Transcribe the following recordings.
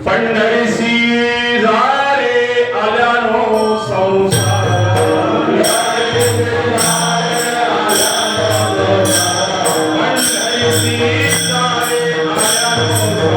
पंढरीसी झाले आल्यानो संसार पंढरीसी झाले आल्यानो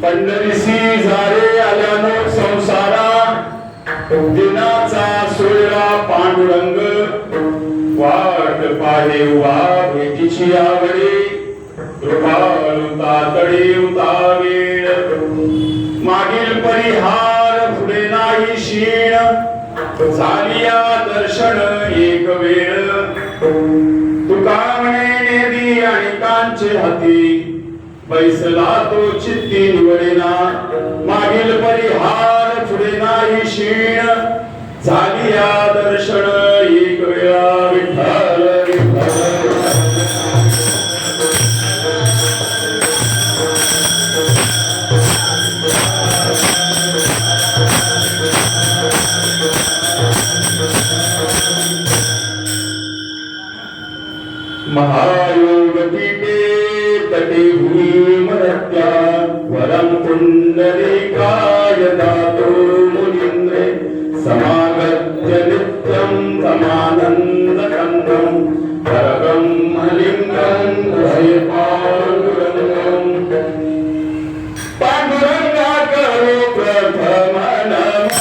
पंढरीसी झाले आल्यानो संसारा दिनाचा सोयरा पांडुरंग वाट पाहे वा भेटीची आवडे कृपालुता तडे उतावेळ मागील परिहार पुढे नाही क्षीण झालिया दर्शन एक वेळ तुका म्हणे नेदी आणि कांचे हाती बैसला तो चित्ती निवडेना मागील परिहार पुढे नाही क्षीण झालिया दर्शन एक वेळा विठ्ठल विठ्ठल महायोग पीठे तटे भूमरत्या वरम पुंडरीकाय दातो मुनींद्रे समागत्य नित्यं समानंद कंदं परब्रह्मलिंगं हरे पांडुरंगं पांडुरंगा करो प्रथम नमः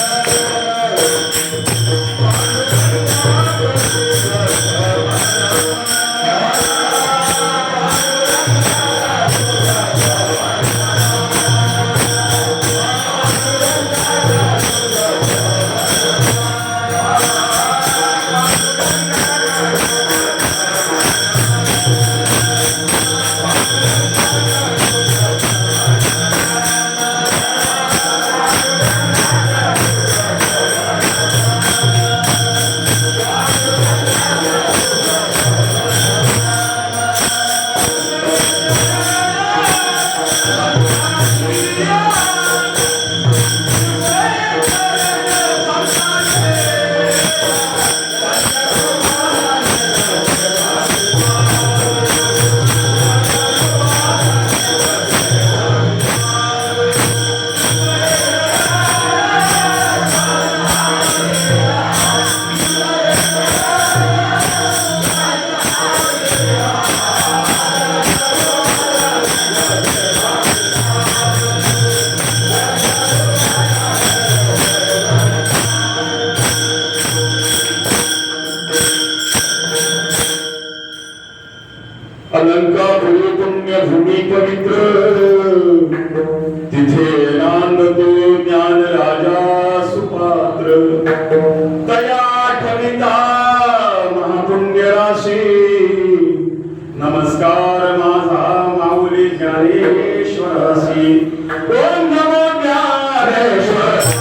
अलंकापुरी पुण्य भूमी पवित्र तिथे नांदतो ज्ञान राजा सुपात्र तया ठविता महापुण्य राशी नमस्कार माझा माऊली ज्ञानेश्वरासी ओम नमो ज्ञानेश्वर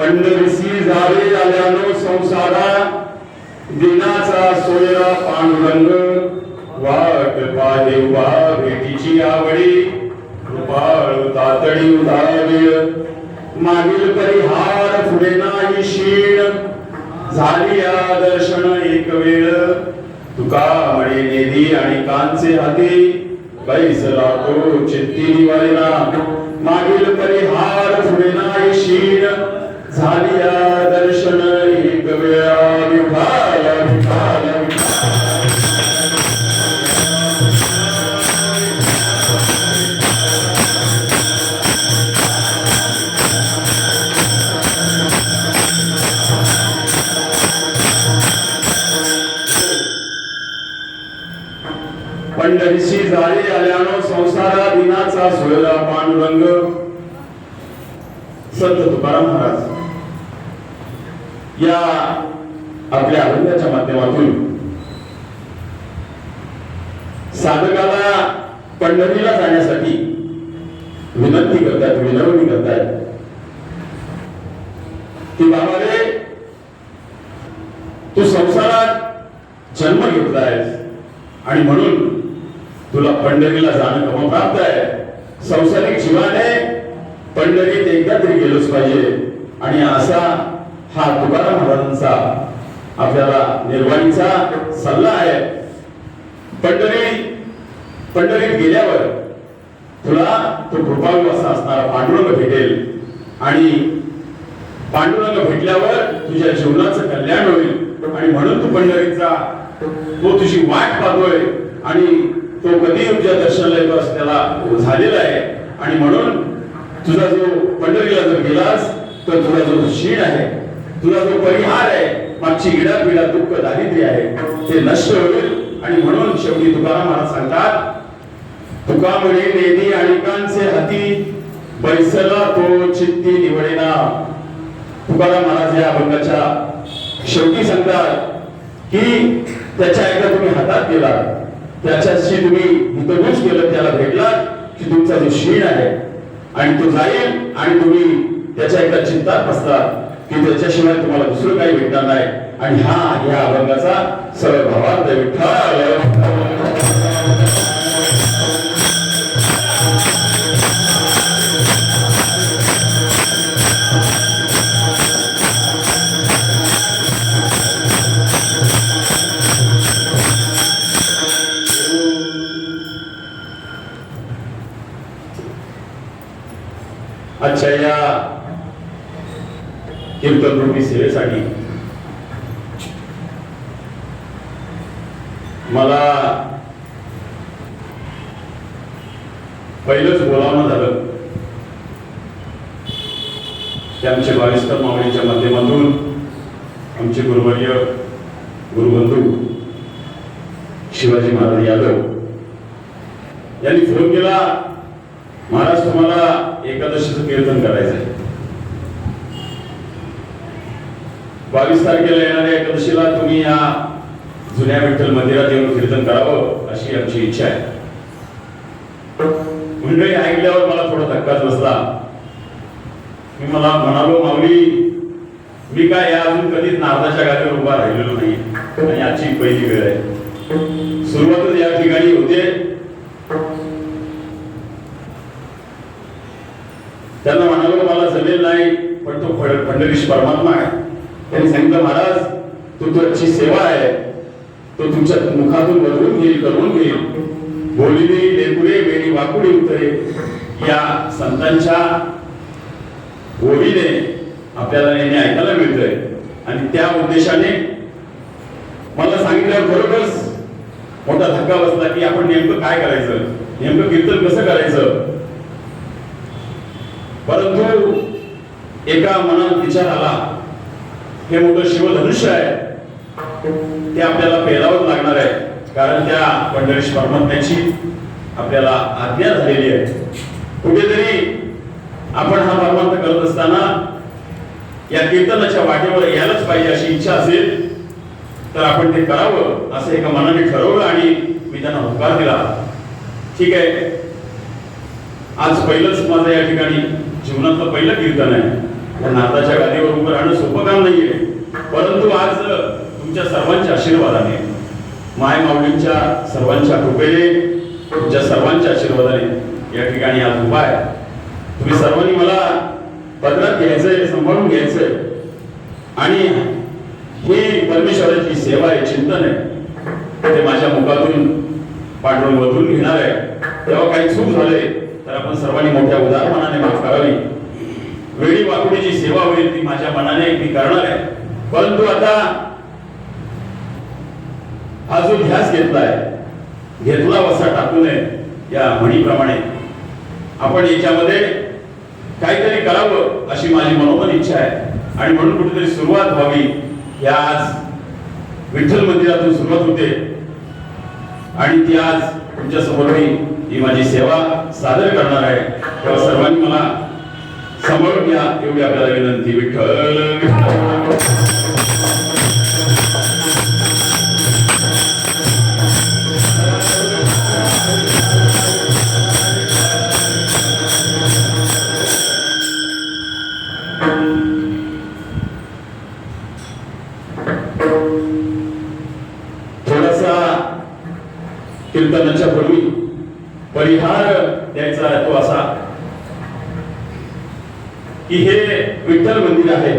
पंढरीसी जावे आल्यानो संसारा दिनाचा सोयरा पांडुरंग वाट पाहे वा भेटीची आवडी कृपाळ तातडी उदावेळ मागील परिहार पुढे नाही शीण झाली या दर्शन एक वेळ तुका म्हणे नेदी आणि कांचे हाती बैसला तो चित्ती निवळेना मागील परिहार पुढे नाही शीण झाली या दर्शन एक वेळा विठाल विठाल पंढरीशी जाळे आल्यानो संसारा दिनाचा सोयरा पांडुरंग संत तुकाराम महाराज या आपल्या अभंगाच्या माध्यमातून साधकाला पंढरीला जाण्यासाठी विनंती करतात, विनवणी करतात की बाबा रे, तू संसारात जन्म घेतलायस आणि म्हणून तुला पंढरीला जाणं क्रमप्राप्त आहे. संसारिक जीवाने पंढरीत एकदा तरी गेलोच पाहिजे. आणि असा हा तुकाराम महाराजांचा आपल्याला निर्वाणीचा सल्ला आहे. पंढरीत गेल्यावर तुला तो कृपाळू असा असणारा पांडुरंग भेटेल आणि पांडुरंग भेटल्यावर तुझ्या जीवनाचं कल्याण होईल. आणि म्हणून तू पंढरीचा तो तुझी वाट पाहतोय आणि तो कधी तुझ्या दर्शनाला येतो असं त्याला झालेला आहे. आणि म्हणून तुझा जो पंढरीला जर गेलास तर तुझा जो शीण आहे, तुझा जो परिहार आहे, मागची इडा पिडा दुःख दारिद्र्य आहे ते नष्ट होईल. आणि म्हणून शेवटी तुकाराम महाराज सांगतात, तुका म्हणे नेदी अनेकांचे हाती बैसला तो चित्ती निवडेना. तुकाराम महाराज या अभंगाच्या शेवटी सांगतात की त्याच्या एकदा तुम्ही हातात गेला, त्याच्याशी तुम्ही हितगुज केलं, त्याला भेटला की तुमचा जो शीण आहे आणि तो जाईल आणि तुम्ही त्याच्या एकदा चिंतात बसता की त्याच्याशिवाय तुम्हाला दुसरं काही भेटणार नाही. आणि हा या अभंगाचा सरळ भावार्थ विठ्ठल. अच्छा, या कीर्तन रूपी सेवेसाठी मला पहिलंच बोलावणं झालं की आमच्या बाविस्कर मावळीच्या माध्यमातून आमचे गुरुवर्य गुरुबंधू शिवाजी महाराज यादव यांनी फोन केला, महाराज तुम्हाला एकादशीचं कीर्तन करायचं आहे. 22 तारखेला येणाऱ्या एकादशीला तुम्ही या जुन्या विठ्ठल मंदिरात येऊन कीर्तन करावं अशी आमची इच्छा आहे. मंडळी ऐकल्यावर मला थोडा धक्काच बसला. मी मला म्हणालो, माऊली मी काय या अजून कधीच नारदाच्या गाडीवर उभा राहिलेलो नाही आणि आजची पहिली वेळ आहे. सुरुवातच या ठिकाणी होते. त्यांना म्हणालो मला जमेल नाही, पण तो पंढरीश परमात्मा आहे. त्यांनी सांगितलं, महाराज तो तुमची सेवा आहे, तो तुमच्या मुखातून बदलून घेईल, करून घेईल. बोलिली लेकुरे वेणी वाकुडी उतरे या संतांच्या ओळीने आपल्याला नेहमी ऐकायला मिळतंय. आणि त्या उद्देशाने मला सांगितल्यावर खरोखरच मोठा धक्का बसला की आपण नेमकं काय करायचं, नेमकं कीर्तन कसं करायचं. परंतु एका मनात विचार आला, हे मोठं शिवधनुष्य आहे, ते आपल्याला पेलावं लागणार आहे. कारण त्या पंढरीश परमात्म्याची आपल्याला आज्ञा झालेली आहे. कुठेतरी आपण हा परमार्थ करत असताना या कीर्तनाच्या वाटेवर यायलाच पाहिजे अशी इच्छा असेल तर आपण ते करावं असं एका मनाने ठरवलं. आणि मी त्यांना होकार दिला, ठीक आहे, आज पहिलंच माझं या ठिकाणी जीवनातलं पहिलं कीर्तन आहे. या नाताच्या गादीवर उभं राहणं सोपं काम नाहीये, परंतु आज तुमच्या सर्वांच्या आशीर्वादाने, माय माऊलींच्या सर्वांच्या कृपेने, तुमच्या सर्वांच्या आशीर्वादाने या ठिकाणी आज उभा आहे. तुम्ही सर्वांनी मला पदरात घ्यायचंय, सांभाळून घ्यायचंय आणि ही परमेश्वराची सेवा आहे, चिंतन आहे, ते माझ्या मुखातून पांडुरंग वधून घेणार आहे. तेव्हा काही चूक झाले तर आपण सर्वांनी मोठ्या उदारपणाने माफ करावी. वेळी वाकडीची सेवा होईल ती माझ्या मनाने मी करणार आहे, परंतु आता हा जो ध्यास घेतला वसा टाकू नये या म्हणीप्रमाणे आपण याच्यामध्ये काहीतरी करावं अशी माझी मनोमन इच्छा आहे. आणि म्हणून कुठेतरी सुरुवात व्हावी. या आज विठ्ठल मंदिरातून सुरुवात होते आणि ती आज तुमच्या समोर ही माझी सेवा सादर करणार आहे. तेव्हा सर्वांनी मला सांभाळून घ्या एवढी आपल्याला विनंती. विठ्ठल थोडासा कीर्तनाच्या पूर्वी परिहार द्यायचा तो असा की हे विठ्ठल मंदिर आहे,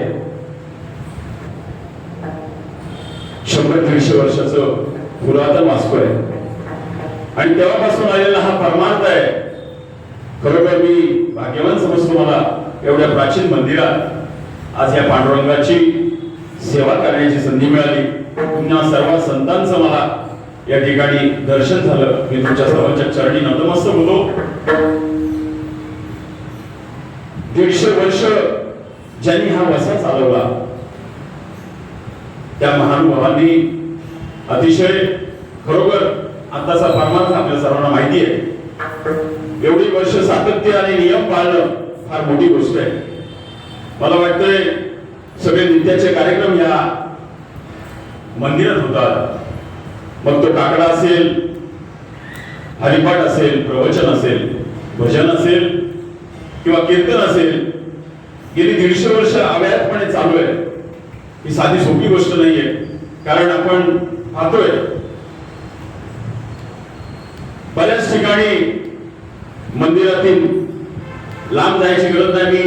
100-150 वर्षाचं पुरातन वास्तू आहे आणि तेव्हापासून आलेला हा परमार्थ आहे. खरोखर मी भाग्यवान समजतो मला एवढ्या प्राचीन मंदिरात आज या पांडुरंगाची सेवा करण्याची संधी मिळाली. पुन्हा सर्व संतांचं मला या ठिकाणी दर्शन झालं. मी तुमच्या सर्वांच्या चरणी नतमस्तक होतो. 150 वर्ष ज्यांनी हा वसा चालवला त्या महानुभावांनी अतिशय खरोखर आताचा परमार्थ आपल्या सर्वांना माहिती आहे. एवढी वर्ष सातत्य आणि नियम पाळणं फार मोठी गोष्ट आहे. मला वाटतंय सगळे नित्याचे कार्यक्रम या मंदिरात होतात. मग तो काकडा असेल, हरिपाठ असेल, प्रवचन असेल, भजन असेल किंवा कीर्तन असेल, गेली 150 वर्ष अव्याहतपणे चालू आहे. ही साधी सोपी गोष्ट नाहीये. कारण आपण पाहतोय बऱ्याच ठिकाणी मंदिरातील लांब जायची गरज नाही. मी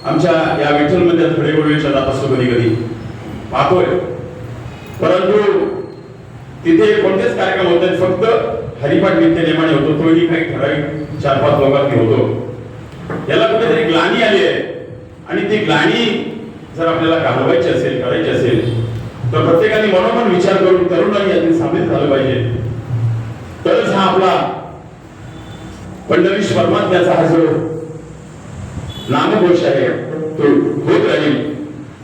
आमच्या या विठ्ठल मंदिरात खडेगोळीच्या जात असतो कधी कधी पाहतोय, परंतु तिथे कोणतेच कार्यक्रम होत आहेत. फक्त हरिपाठ नित्य नेमाने होतो, तोही काही ठराविक 4-5 लोकांनी होतो. याला कुठेतरी ग्लानी आली आहे आणि ती ग्लानी जर आपल्याला घालवायची असेल, करायची असेल तर प्रत्येकाने मनोमन विचार करून तरुणांनी यातून सामील झालं पाहिजे. तरच हा आपला पंढरीश परमात्म्याचा हा जो नामघोष आहे तो होत राहील.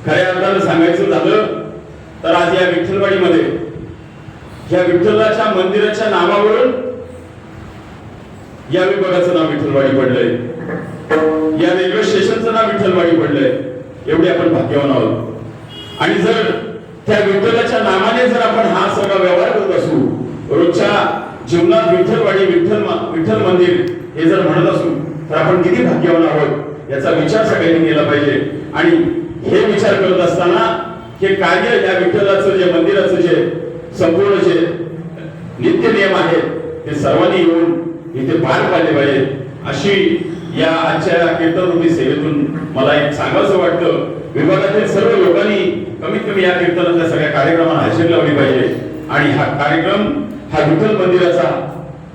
खऱ्या अर्थानं सांगायचं झालं तर आज या विठ्ठलवाडीमध्ये या विठ्ठलाच्या मंदिराच्या नावावरून या विभागाचं नाव विठ्ठलवाडी पडलंय, या रेल्वे स्टेशनचं नाव विठ्ठलवाडी पडलंय. एवढे आपण भाग्यवान आहोत. आणि जर त्या विठ्ठलाच्या नावाने जर आपण हा सगळा व्यवहार करत असू, रोजच्या जीवनात विठ्ठलवाडी, विठ्ठल मंदिर हे जर म्हणत असू तर आपण किती भाग्यवान आहोत याचा विचार सगळ्यांनी केला पाहिजे. आणि हे विचार करत असताना हे कार्य या विठ्ठलाचं जे मंदिराचं जे संपूर्ण जे नित्य नियम आहेत ते सर्वांनी येऊन इथे पार पाडले पाहिजे. अशी या आजच्या कीर्तनरूपी सेवेतून मला एक सांगायचं वाटतं. विभागातील सर्व लोकांनी कमीत कमी या कीर्तनाच्या सगळ्या कार्यक्रमांना हजेरी लावली पाहिजे. आणि हा कार्यक्रम हा विठ्ठल मंदिराचा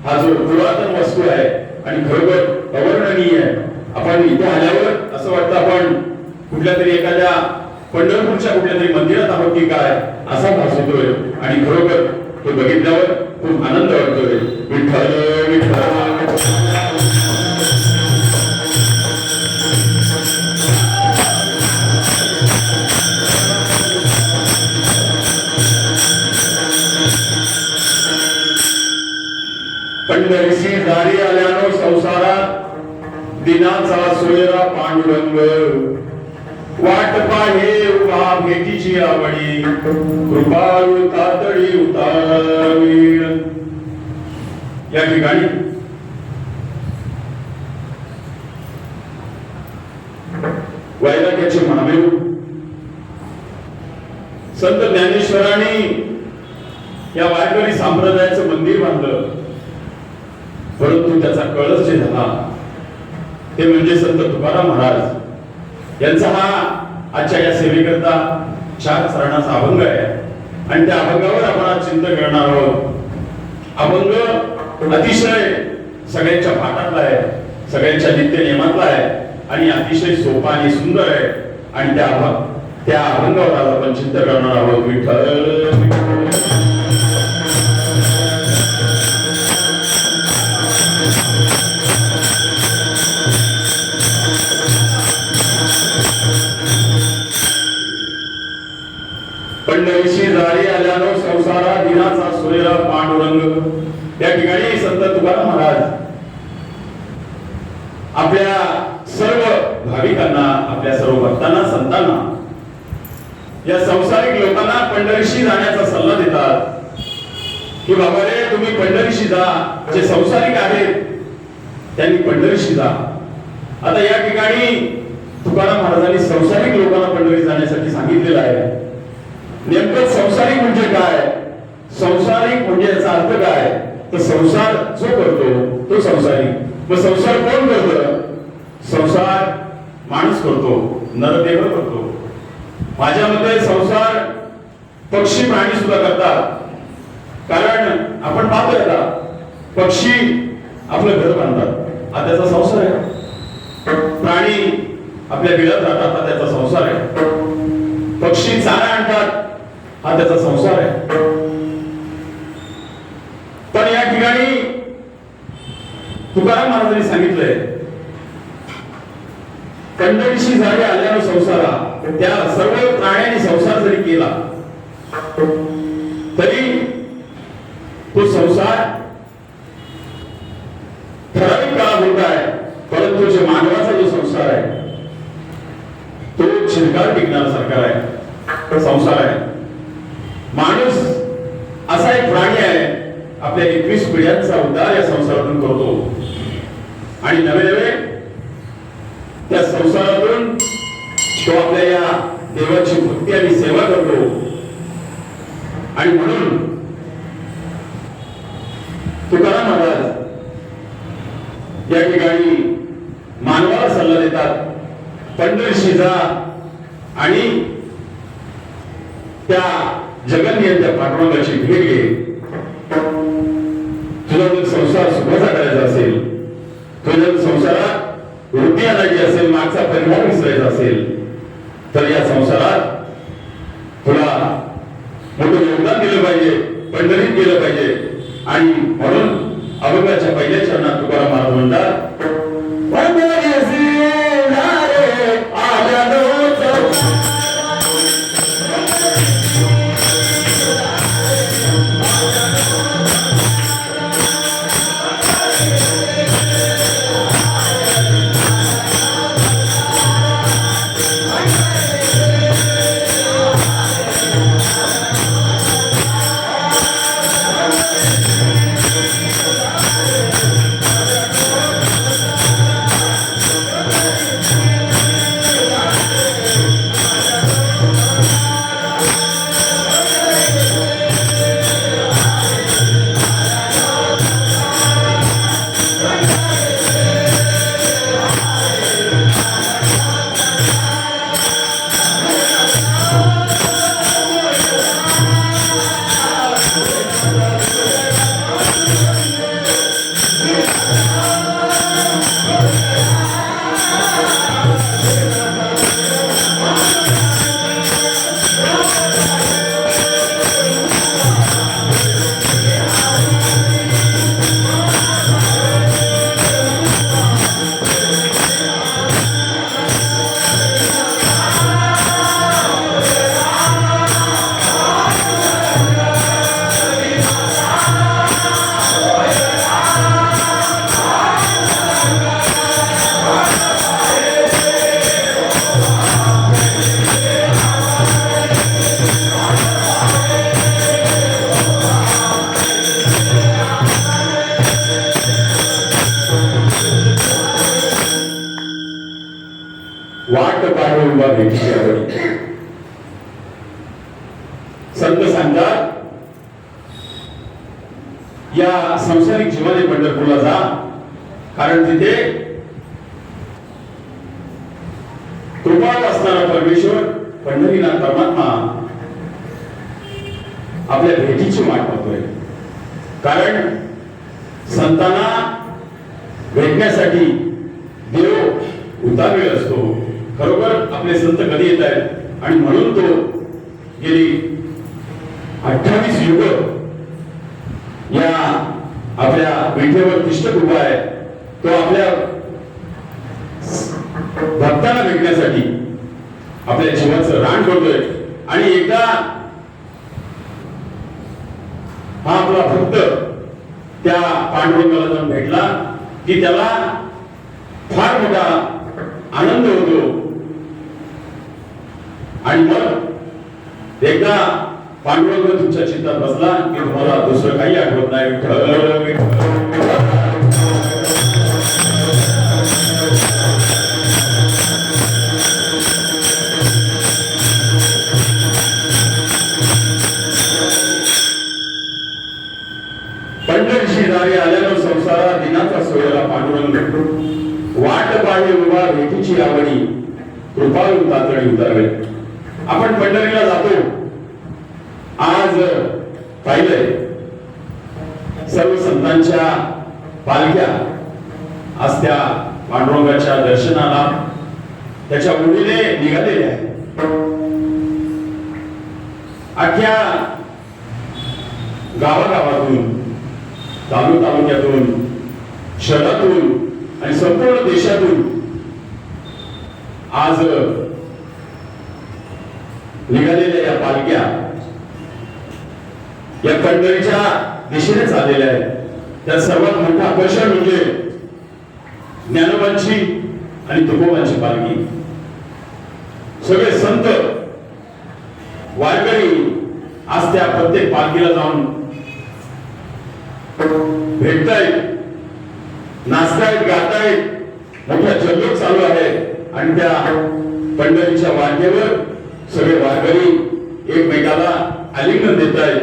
हा जो पुरातन वस्तू आहे आणि खरोखर अवर्णनीय आहे. आपण इथे आल्यावर असं वाटतं आपण कुठल्या तरी एखाद्या पंढरपूरच्या कुठल्या तरी मंदिरात आहोत की काय असा भास होतोय. आणि खरोखर तो बघितल्यावर खूप आनंद वाटतोय. विठ्ठल विठ्ठल पंढरीशी दारी आल्यानो संसारात दिनाचा सोयरा पांडुरंग वाट पाहे उभा भेटीची आवडी कृपाळू तातडी उतारावी. या ठिकाणी वैराग्याचे महामेरू संत ज्ञानेश्वरांनी या वारकरी संप्रदायाचं मंदिर बांधलं, परंतु त्याचा कळस जे झाला ते म्हणजे संत तुकाराम महाराज यांचा हा आजच्या या सेवेकरता 4 चरणाचा अभंग आहे आणि त्या अभंगावर आपण आज चिंतन करणार आहोत. अभंग अतिशय सगळ्यांच्या पाठातला आहे, सगळ्यांच्या नित्य नियमातला आहे आणि अतिशय सोपा आणि सुंदर आहे आणि त्या अभंगावर आज आपण चिंतन करणार आहोत. विठ्ठल पंढरीशी जारी आल्यानो संसारा दिनाचा सोयरा पांडुरंग. या ठिकाणी संत तुकाराम महाराज आपल्या सर्व भाविकांना, आपल्या सर्व भक्तांना, संतांना, या संसारिक लोकांना पंढरीशी जाण्याचा सल्ला देतात की बाबा रे, तुम्ही पंढरीशी जा. जे संसारिक आहेत त्यांनी पंढरीशी जा. आता या ठिकाणी तुकाराम महाराजांनी संसारिक लोकांना पंढरी जाण्यासाठी सांगितलेलं आहे. नेमकं संसारिक म्हणजे काय? संसारिक म्हणजे याचा अर्थ काय? तर संसार जो करतो तो संसारिक. मग संसार कोण करतं? संसार माणूस करतो, नरदेव करतो. माझ्या मते संसार पक्षी प्राणी सुद्धा करतात. कारण आपण पाहतो का, पक्षी आपलं घर बांधतात, हा त्याचा संसार आहे. प्राणी आपल्या बिळात राहतात, हा त्याचा संसार आहे. पक्षी चारा आणतात, हा त्याचा संसार आहे. पण या ठिकाणी तुकाराम महाराजांनी सांगितलंय, पंढरीशी जारी आल्यानं संसारा. त्या सर्व प्राण्यांनी संसार जरी केला तरी तो संसार ठराविक काळापुरता आहे. परंतु जे मानवाचा जो संसार आहे तो चिरकाल टिकणारा सरकार आहे, संसार आहे. माणूस असा एक प्राणी आहे, आपल्या 21 पिढ्यांचा उद्धार या संसारातून करतो आणि नवे नवे त्या संसारातून तो आपल्या या देवाची भक्ती आणि सेवा करतो. आणि म्हणून तुकाराम महाराज या ठिकाणी मानवाला सल्ला देतात, पंढरीशी जा आणि त्या जगन्नियंत्या पांडुरंगाची भेट घे. तुझा जर संसार सुखाचा करायचा असेल, तुझ्या संसारात वृद्धी आणायची असेल, मागचा परिवार विसरायचा असेल, तर या संसारात तुला मोठं योगदान दिलं पाहिजे, पंढरीत गेलं पाहिजे. आणि म्हणून अभंगाच्या पहिल्या चरणात तुकाराम महाराज म्हणतात, वाट पाहे उभा भेटीची आवडी. संत सांगतात या संसारिक जीवनाने पंढरपूरला जा, कारण तिथे कृपाळू असणारा परमेश्वर पंढरीनाथ परमात्मा आपल्या भेटीची वाट पाहतोय. कारण संतांना भेटण्यासाठी देव उतारलेला असतो. खरोखर आपले संत कधी येत आहेत आणि म्हणून तो गेली 28 युग या आपल्या विठेवर तिष्ठत उभा आहे. तो आपल्या भक्तांना भेटण्यासाठी आपल्या जीवाचं रान करतोय. आणि एकदा हा आपला भक्त त्या पांडुरंगाला जाऊन भेटला की त्याला फार मोठा आनंद होतो. आणि मग एकदा पांडुरंग तुमच्या चित्तात बसला की तुम्हाला दुसरं काही आठवत नाही. पंढरीशी दारी आल्यानं संसारा दिनाचा सोयला पांडुरंग वाट पाहे उभा भेटीची आवडी कृपाळू तातडी उतरवे. आपण पंढरीला जातो. आज पाहिलंय सर्व संतांच्या पालख्या आज त्या पांडुरंगाच्या दर्शनाला त्याच्या ओढीने निघालेल्या आहेत. अख्ख्या गावागावातून, तालुक्यातून, शहरातून आणि संपूर्ण देशातून आज निघालेल्या या पालख्या या पंढरीच्या दिशेने चाललेल्या आहेत. त्यात सर्वात मोठं आकर्षण म्हणजे ज्ञानोबांची आणि तुकोबांची पालखी. सगळे संत वारकरी आज त्या प्रत्येक पालखीला जाऊन भेटतायत, नाचतायत, गातायत. मोठा जल्लोष चालू आहे आणि त्या पंढरीच्या वाटेवर सगळे वारकरी एकमेकाला आलिंगन देत आहेत.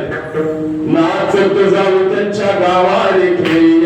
नाचत जाऊ त्यांच्या गावारे खेळी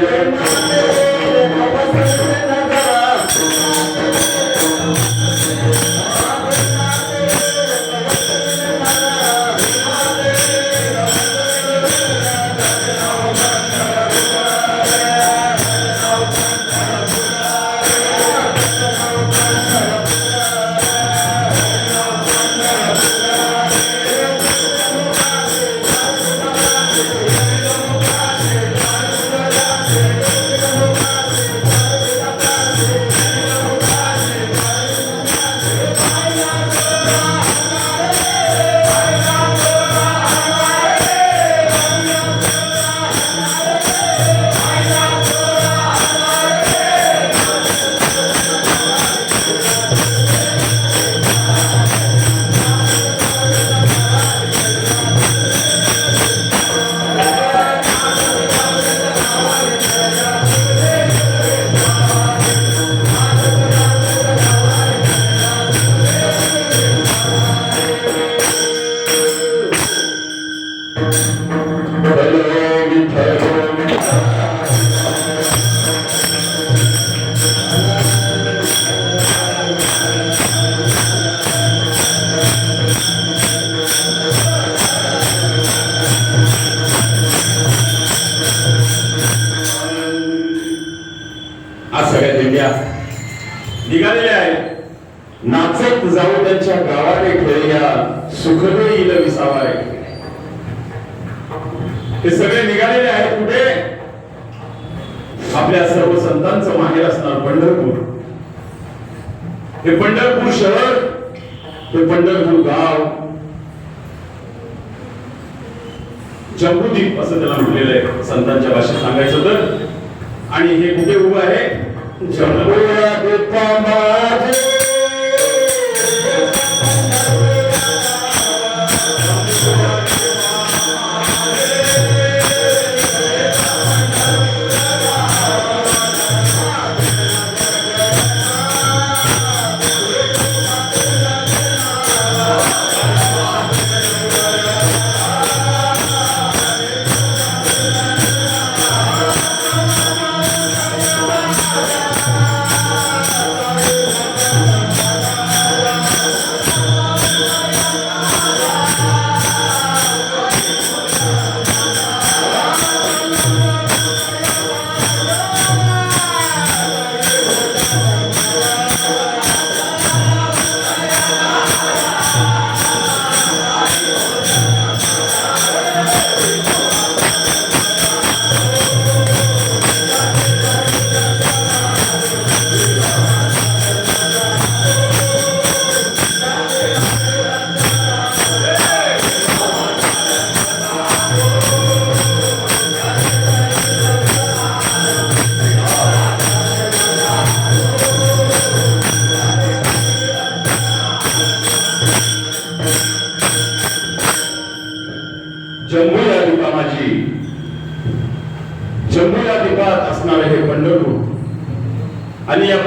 निघालेले आहेत. नाचत जाऊ त्यांच्या गावाने खेळया सुख देईल विसावारे. ते सगळे निघालेले आहेत कुठे? आपल्या सर्व संतांचं माहेर असणार पंढरपूर. हे पंढरपूर शहर, हे पंढरपूर गाव, जम्बूद्वीप असं त्याला म्हटलेलं आहे संतांच्या भाषेत सांगायचं तर. आणि हे कुठे उभं आहे? जम्बूद्वीपामध्ये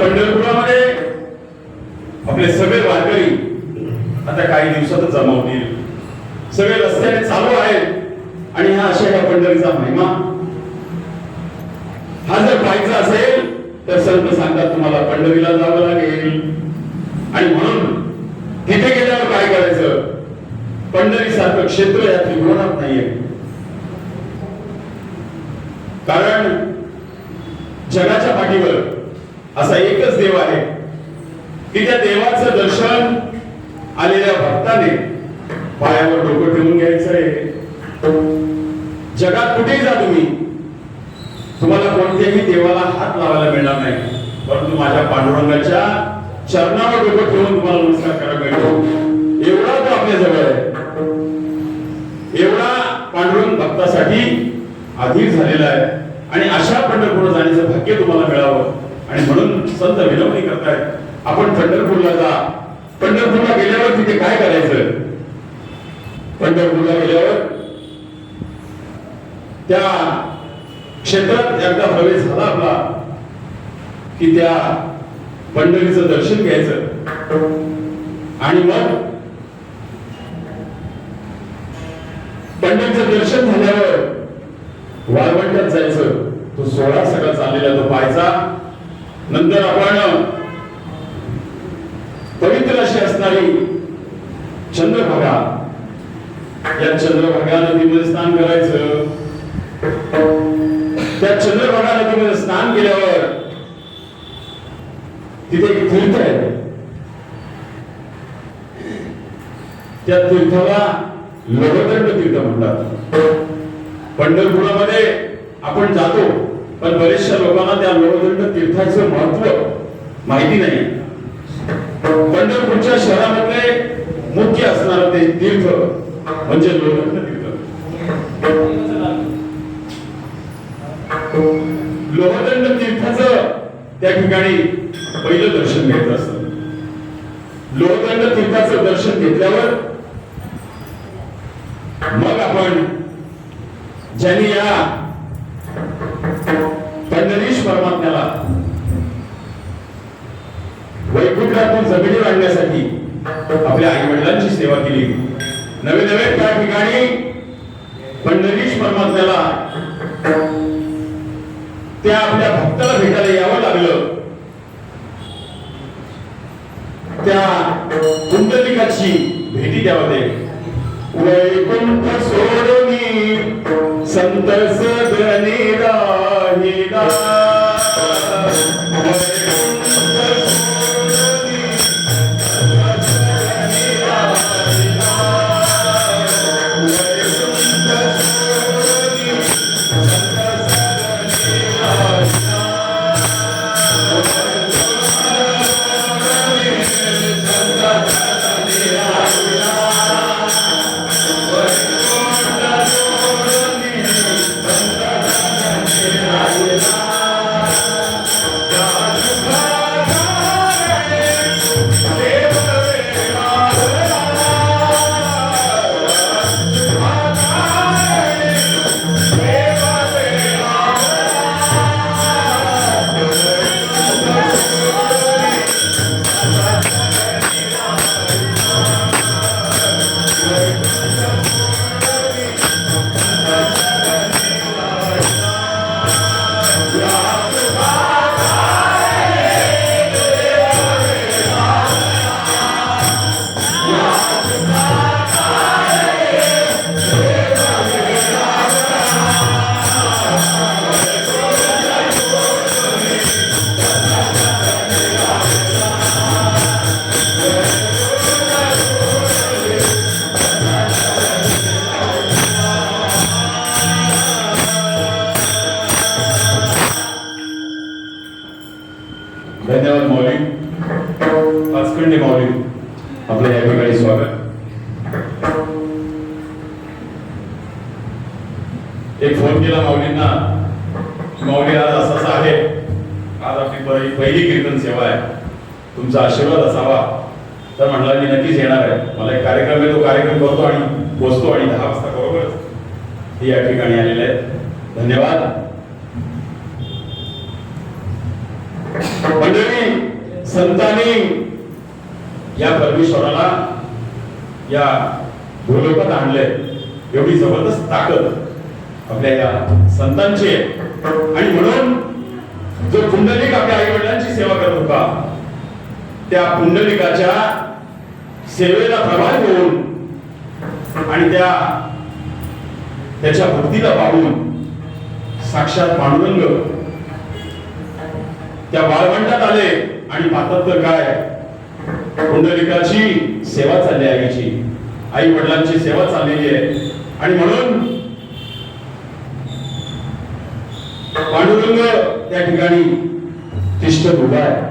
पंढरपुरामध्ये आपले सगळे वारकरी आता काही दिवसातच जमा होतील. सगळे रस्त्याने चालू आहेत आणि हा अशा या पंढरीचा महिमा हा जर पाहायचा असेल तर संत सांगतात तुम्हाला पंढरीला जावं लागेल. आणि म्हणून तिथे गेल्यावर काय करायचं? पंढरी सारखं क्षेत्र या त्रिभुवनात नाहीये. कारण जगाच्या पाठीवर असा एकच देव आहे की त्या देवाचं दर्शन आलेल्या भक्ताने पायावर डोकं ठेवून घ्यायचंय. जगात कुठेही जा तुम्ही, तुम्हाला कोणत्याही देवाला हात लावायला मिळणार नाही, परंतु माझ्या पांडुरंगाच्या चरणावर डोकं ठेवून तुम्हाला नमस्कार करायला मिळतो. एवढा तो आपल्या जवळ आहे. एवढा पांडुरंग भक्तासाठी अधीर झालेला आहे. आणि अशा पंढरपूर जाण्याचं भाग्य तुम्हाला मिळावं आणि म्हणून संत विनवणी करतायत आपण पंढरपूरला जा. पंढरपूरला गेल्यावर तिथे काय करायचं? पंढरपूरला गेल्यावर त्या क्षेत्रात एकदा प्रवेश झाला आपला की त्या पंढरीचं दर्शन घ्यायचं आणि मग पंढरीचं दर्शन झाल्यावर वाळवंटात जायचं. तो सोहळा सगळा चाललेला तो पाहायचा. नंतर आपण पवित्र अशी असणारी चंद्रभागा, या चंद्रभागा नदीमध्ये स्नान करायचं. त्या चंद्रभागा नदीमध्ये स्नान केल्यावर तिथे एक तीर्थ आहे. त्या तीर्थाला लोहदंड तीर्थ म्हणतात. पंढरपुरामध्ये आपण जातो पण बरेचशा लोकांना त्या लोहदंड तीर्थाचं महत्व माहिती नाही. पंढरपूरच्या शहरामध्ये मुख्य असणारं ते तीर्थ म्हणजे लोहदंड तीर्थ. लोहदंड तीर्थाचं त्या ठिकाणी पहिलं दर्शन घ्यायचं असतं. लोहदंड तीर्थाचं दर्शन घेतल्यावर मग आपण ज्यांनी या पंढरीश परमात्म्याला वैकुंठातून जमिनीवर आणण्यासाठी आपल्या आई वडिलांची सेवा केली, नवे नवे त्या ठिकाणी पंढरीश परमात्म्याला त्या आपल्या भक्ताला भेटायला यावं लागलं. त्या पुंडलिकाची भेटी द्यावं ते. वैकुंठ सोडूनी संत सदनी राहिला. धन्यवाद मौली. पाचखंडी मौली आपलं या ठिकाणी स्वागत. एक फोन केला माऊलींना, माऊली आज असं आहे, आज आपली पहिली कीर्तन सेवा आहे, तुमचा आशीर्वाद असावा. तर म्हटलं मी नक्कीच येणार आहे. मला एक कार्यक्रम आहे, तो कार्यक्रम करतो आणि पोचतो आणि 10 वाजता बरोबरच हे या ठिकाणी आलेले आहेत. धन्यवाद. मंडळी, संतांनी या परमेश्वराला या भूलोकात आणलंय. एवढी जबरदस्त ताकद आपल्या या संतांची आहे. आणि म्हणून जो पुंडलिक आपल्या आई वडिलांची सेवा करत होता, त्या पुंडलिकाच्या सेवेला प्रभावित होऊन आणि त्याच्या भक्तीला पाहून साक्षात पांडुरंग त्या बाळवंटात आले आणि पाहतात तर काय, पुंडलिकाची सेवा चालली आहे, आई वडिलांची सेवा चाललेली आहे. आणि म्हणून पांडुरंग त्या ठिकाणी तिष्ठत उभा आहे.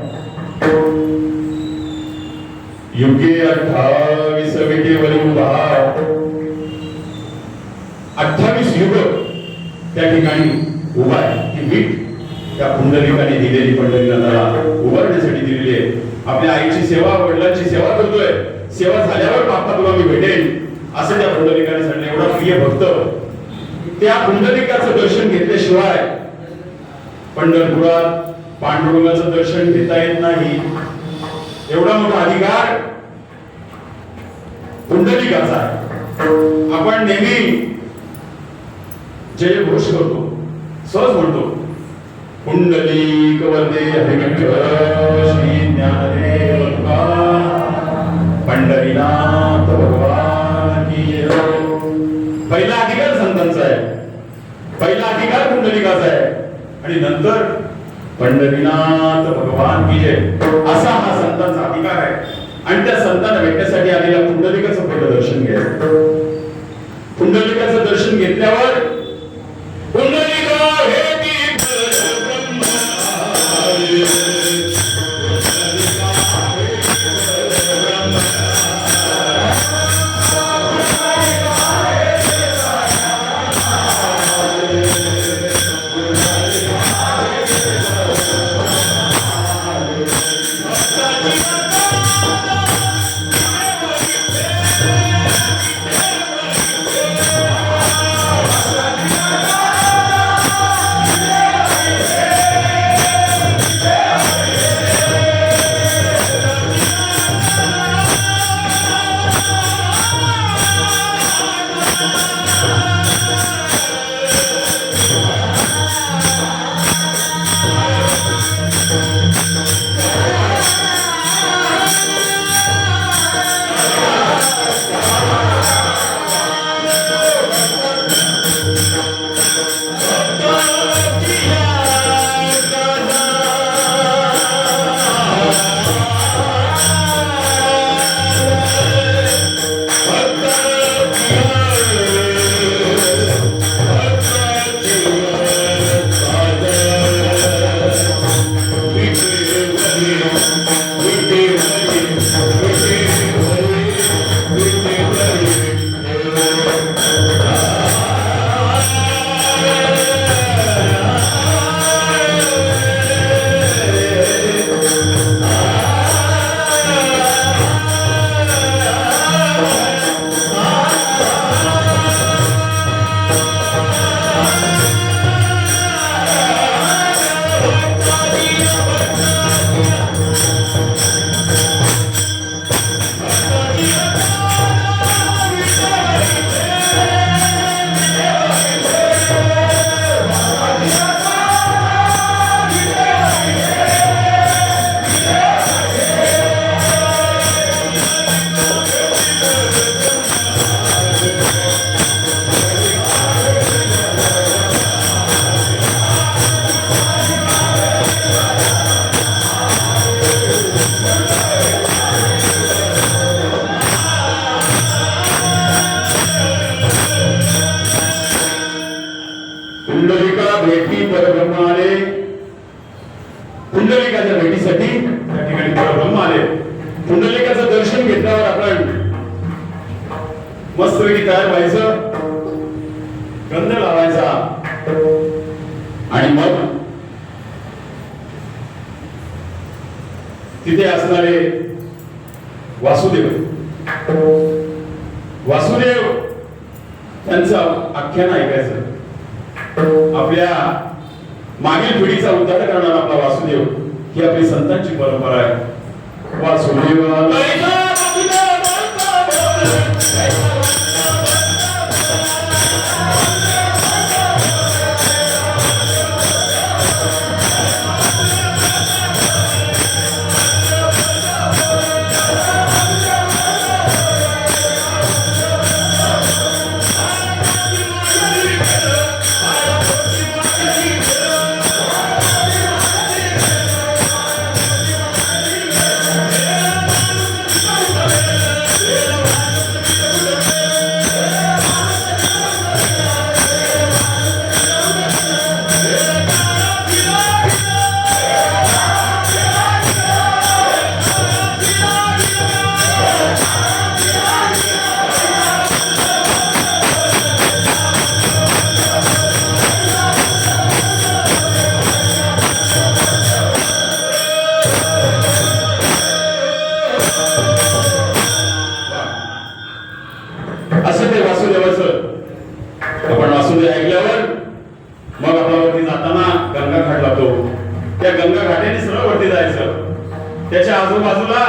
युगे 28 विटेवरी उभा, 28 युग त्या ठिकाणी उभा आहे. ती वीट त्या पुंडलिकाने दिलेली, पंढरीनाथाला उभारण्यासाठी दिलेली आहे. आपल्या आईची सेवा, वडिलांची सेवा करतोय, सेवा झाल्यावर बाप्पा तुला मी भेटेन असं त्या पुंडलिकाने सांगितलं. एवढा प्रिय भक्त त्या पुंडलिकाचं दर्शन घेतल्याशिवाय पंढरपुरात पांडुरंगाचं दर्शन घेता येत नाही. एवढा मोठा अधिकार पुंडलिकाचा आहे. आपण नेहमी जय घोष करतो, सहज म्हणतो, पुंडलिक वंदे हरिविठ्ठल श्री ज्ञानदेव पंढरीनाथ भगवान की जय. पहिला अधिकार संतांचा आहे, पहिला अधिकार पुंडलिकाचा आहे आणि नंतर पंढरीनाथ भगवान की जय असा हा संतांचा अधिकार आहे. आणि त्या संतांना भेटण्यासाठी आलेल्या पुंडलिकाचं पहिलं दर्शन घ्यायचं. पुंडलिकाचं दर्शन घेतल्यावर पुंडलिका हे पुंडलिका भेटी परब्रह्म आले. पुंडलिकाच्या भेटीसाठी त्या ठिकाणी परब्रह्म आले. पुंडलिकाचं दर्शन घेतल्यावर आपण मस्तपैकी तयार व्हायचं, गंध लावायचा आणि मग तिथे असणारे वासुदेव त्यांचं आख्यान ऐकायचं. आपल्या मागील पिढीचा उद्धार करणारा आपला वासुदेव ही आपली संतांची परंपरा आहे. वासुदेवाला असं ते वासुदेवाचं. आपण वासुदेव ऐकल्यावर मग आपल्यावरती जाताना गंगा घाट लागतो. त्या गंगा घाटाने सरळ वरती जायचं. त्याच्या आजूबाजूला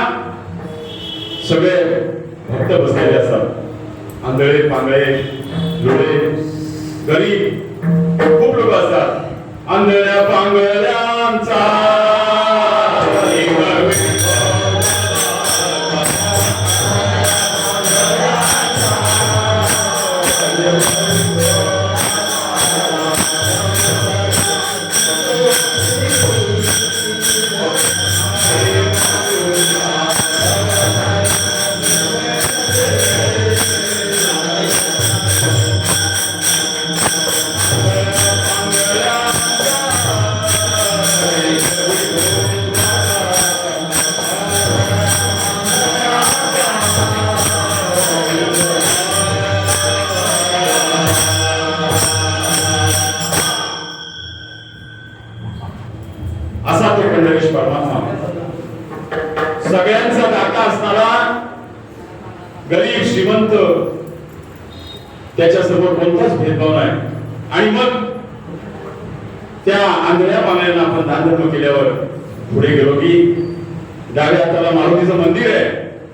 सगळे भक्त बसलेले असतात. आंधळे पांगळे लुळे गरीब खूप लोक असतात. आंधळ्या पांगळ्यांचा असा तो पंढरीश परमात्मा. सगळ्यांचा दाता असणारा, गरीब श्रीमंत त्याच्या समोर कोणताच भेदभाव नाही. आणि मग त्या आंधळ्या पांगळ्यांना आपण दान धर्म केल्यावर पुढे गेलो की डाव्या हाताला मारुतीचं मंदिर आहे.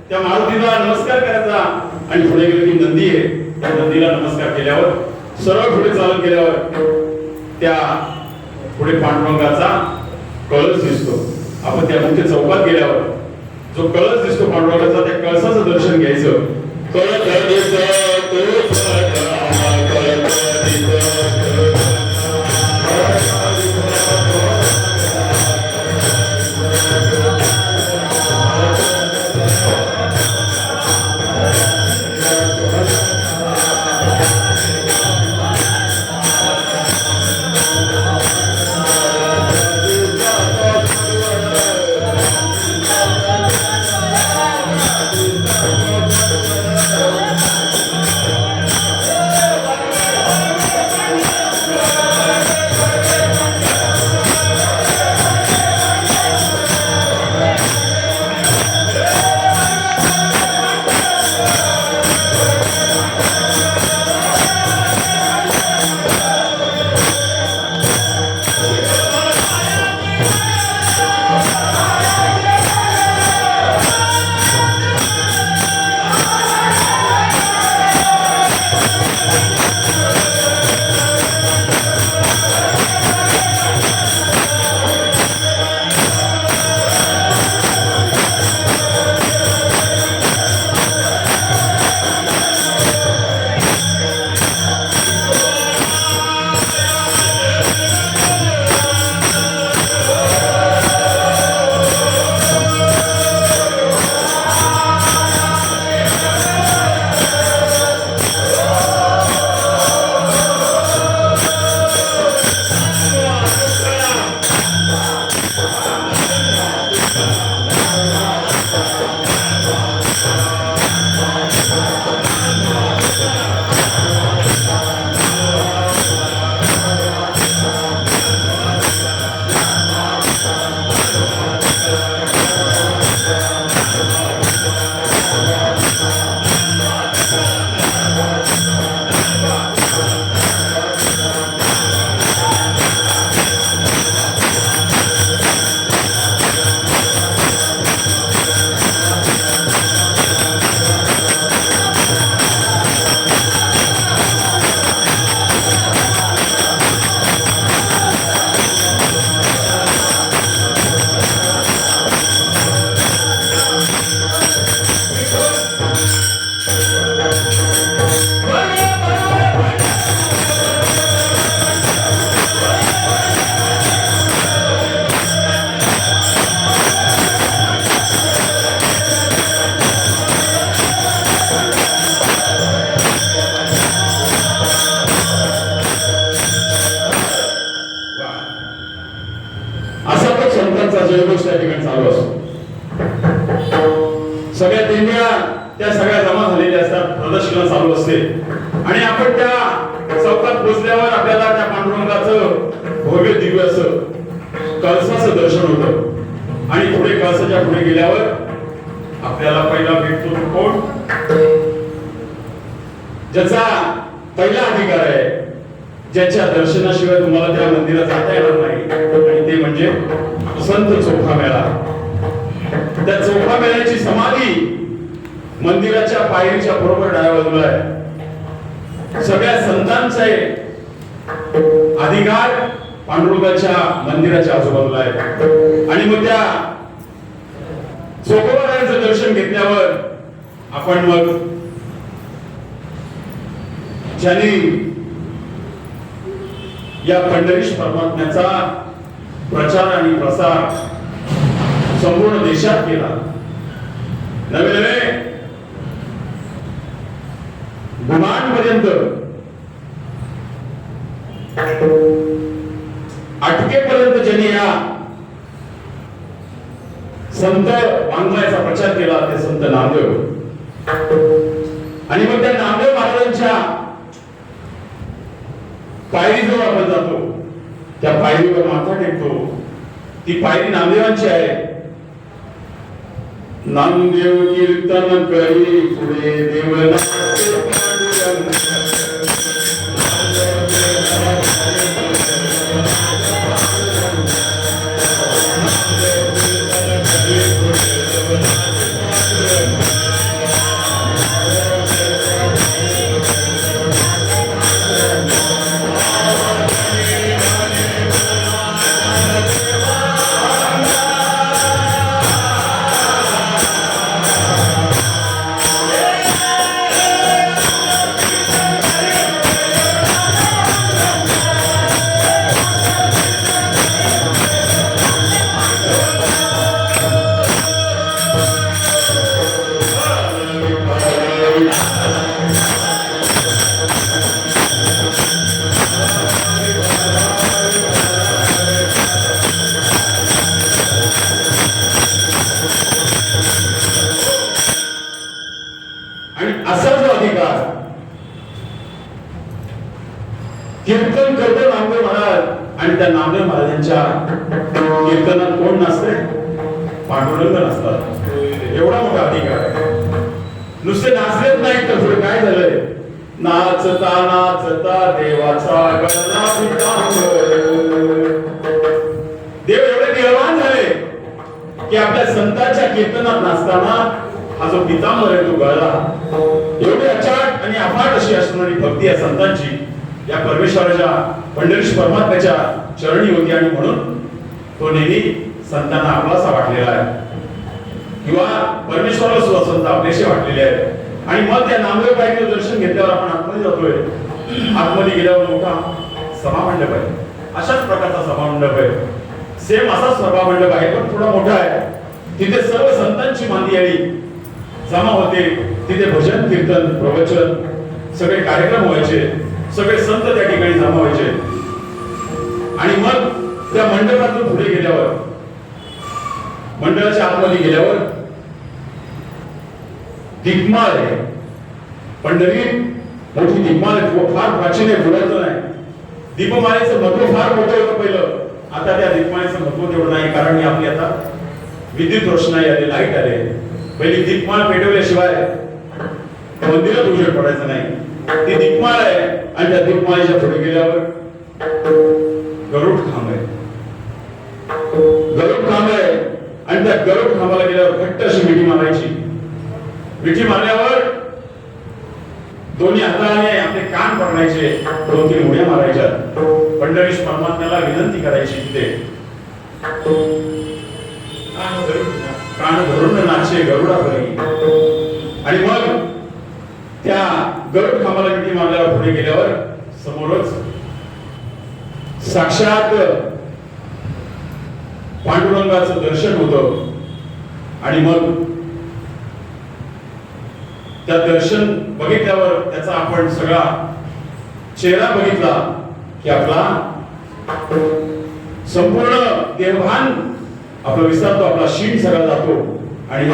त्या मारुतीला नमस्कार करायचा आणि पुढे गेलो की नंदी आहे. त्या नंदीला नमस्कार केल्यावर सरळ पुढे चालत गेल्यावर त्या पुढे पांडुरंगाचा कळस दिसतो. आपण त्या मुख्य चौकात गेल्यावर जो कळस दिसतो पांडुरंगाचा, त्या कळसाचं दर्शन घ्यायचं. कळस जयघोष त्या ठिकाणी चालू असतो. सगळ्या दिंड्या त्या सगळ्या जमा झालेल्या असतात, प्रदक्षिणा चालू असते आणि आपण त्या चौकात पोहोचल्यावर आपल्याला त्या पांडुरंगाचं भव्य दिव्य असं कळसाचं दर्शन होतं आणि पुढे कळसाच्या पुढे गेल्यावर आपल्याला पहिला भेटतो तो कोण, ज्याचा पहिला अधिकार आहे, ज्याच्या दर्शनाशिवाय तुम्हाला त्या मंदिरात जाता येणार नाही, आणि ते म्हणजे संत चोखामेळा. त्या चोखामेळ्याची समाधी मंदिराच्या पायरीच्या बरोबर डाव्या बाजूला आहे. सगळ्या संतांचे अधिकार पांडुरंगाच्या मंदिराच्या आजूबाजूला आहे. आणि मग त्या चोखोबारायांचं दर्शन घेतल्यावर आपण मग ज्यांनी या पंढरीश परमात्म्याचा प्रचार आणि प्रसार संपूर्ण देशात केला, नवे नवे गुणांपर्यंत अटकेपर्यंत ज्यांनी या संत वाङ्मयाचा प्रचार केला ते संत नामदेव. आणि मग त्या नामदेव महाराजांच्या पायरीजवळ आपण जातो, त्या पायरीवर माथा टेकतो. ती पायरी नामदेवांची आहे. नामदेव कीर्तन करी पुढे देवला कीर्तन करतो नामदेव महाराज. आणि त्या नामदेव महाराजांच्या कीर्तनात कोण नसते? पांडुरंग नसतात. एवढा मोठा अधिकार. नुसते नाचलेच नाहीत तर पुढे काय झालंय? नाचता नाचता देवाचा गळा देव एवढे निर्माण झाले की आपल्या संतांच्या कीर्तनात नाचताना हा जो पितांबर आहे तो गळला. एवढी अचाट आणि अफाट अशी असणारी भक्ती या संतांची या परमेश्वराच्या पंढरीश परमात्म्याच्या चरणी होती. आणि म्हणून तो नेहमी संतांना आपलासा वाटलेला आहे किंवा परमेश्वराला सुद्धा संत आपलेसे वाटलेले आहेत. आणि मग त्या नामदेव पायरीचं दर्शन घेतल्यावर आपण आतमध्ये जातोय. आतमध्ये गेल्यावर मोठा सभामंडप आहे. अशाच प्रकारचा सभामंडप आहे. सेम असाच सभामंडप आहे पण थोडा मोठा आहे. तिथे सर्व संतांची मांदियाळी जमा होते. तिथे भजन कीर्तन प्रवचन सगळे कार्यक्रम व्हायचे. सगळे संत त्या ठिकाणी जमा व्हायचे. आणि मग त्या मंडपातून पुढे गेल्यावर मंडळाच्या आतमध्ये गेल्यावर दिग्माळ आहे. पंढरी मोठी दिग्माळ आहे. फार प्राचीन आहे, बोलायचं नाही. दीपमाळेचं महत्व फार मोठं होतं पहिलं. आता त्या दीपमाळेचं महत्व तेवढं नाही कारण ही आपली आता विद्युत रोषणाई आली, लाईट आले. पहिली दीपमाळ पेटवल्याशिवाय मंदिरात उजेड पडायचं नाही. ती दीपमाळ आहे. आणि त्या दीपमाळेच्या पुढे गेल्यावर गरुड खांब आहे. गरुड खांब आहे. आणि त्या गरुड खांबाला गेल्यावर घट्ट अशी मिठी मारायची. मिठी मारल्यावर दोन्ही हाताने आपले कान पकडायचे. 2-3 उड्या मारायच्या. पंढरीश परमात्म्याला विनंती करायची. तिथे प्राण धरून नाचे गरुडा भरी. आणि मग त्या गरुड खांबाला मिठी मारल्यावर पुढे गेल्यावर समोरच साक्षात पांडुरंगाचं दर्शन होतं. आणि मग त्या दर्शन बघितल्यावर त्याचा आपण सगळा चेहरा बघितला की आपला संपूर्ण देहभान आपला विसरतो, आपला शीण सगळा जातो. आणि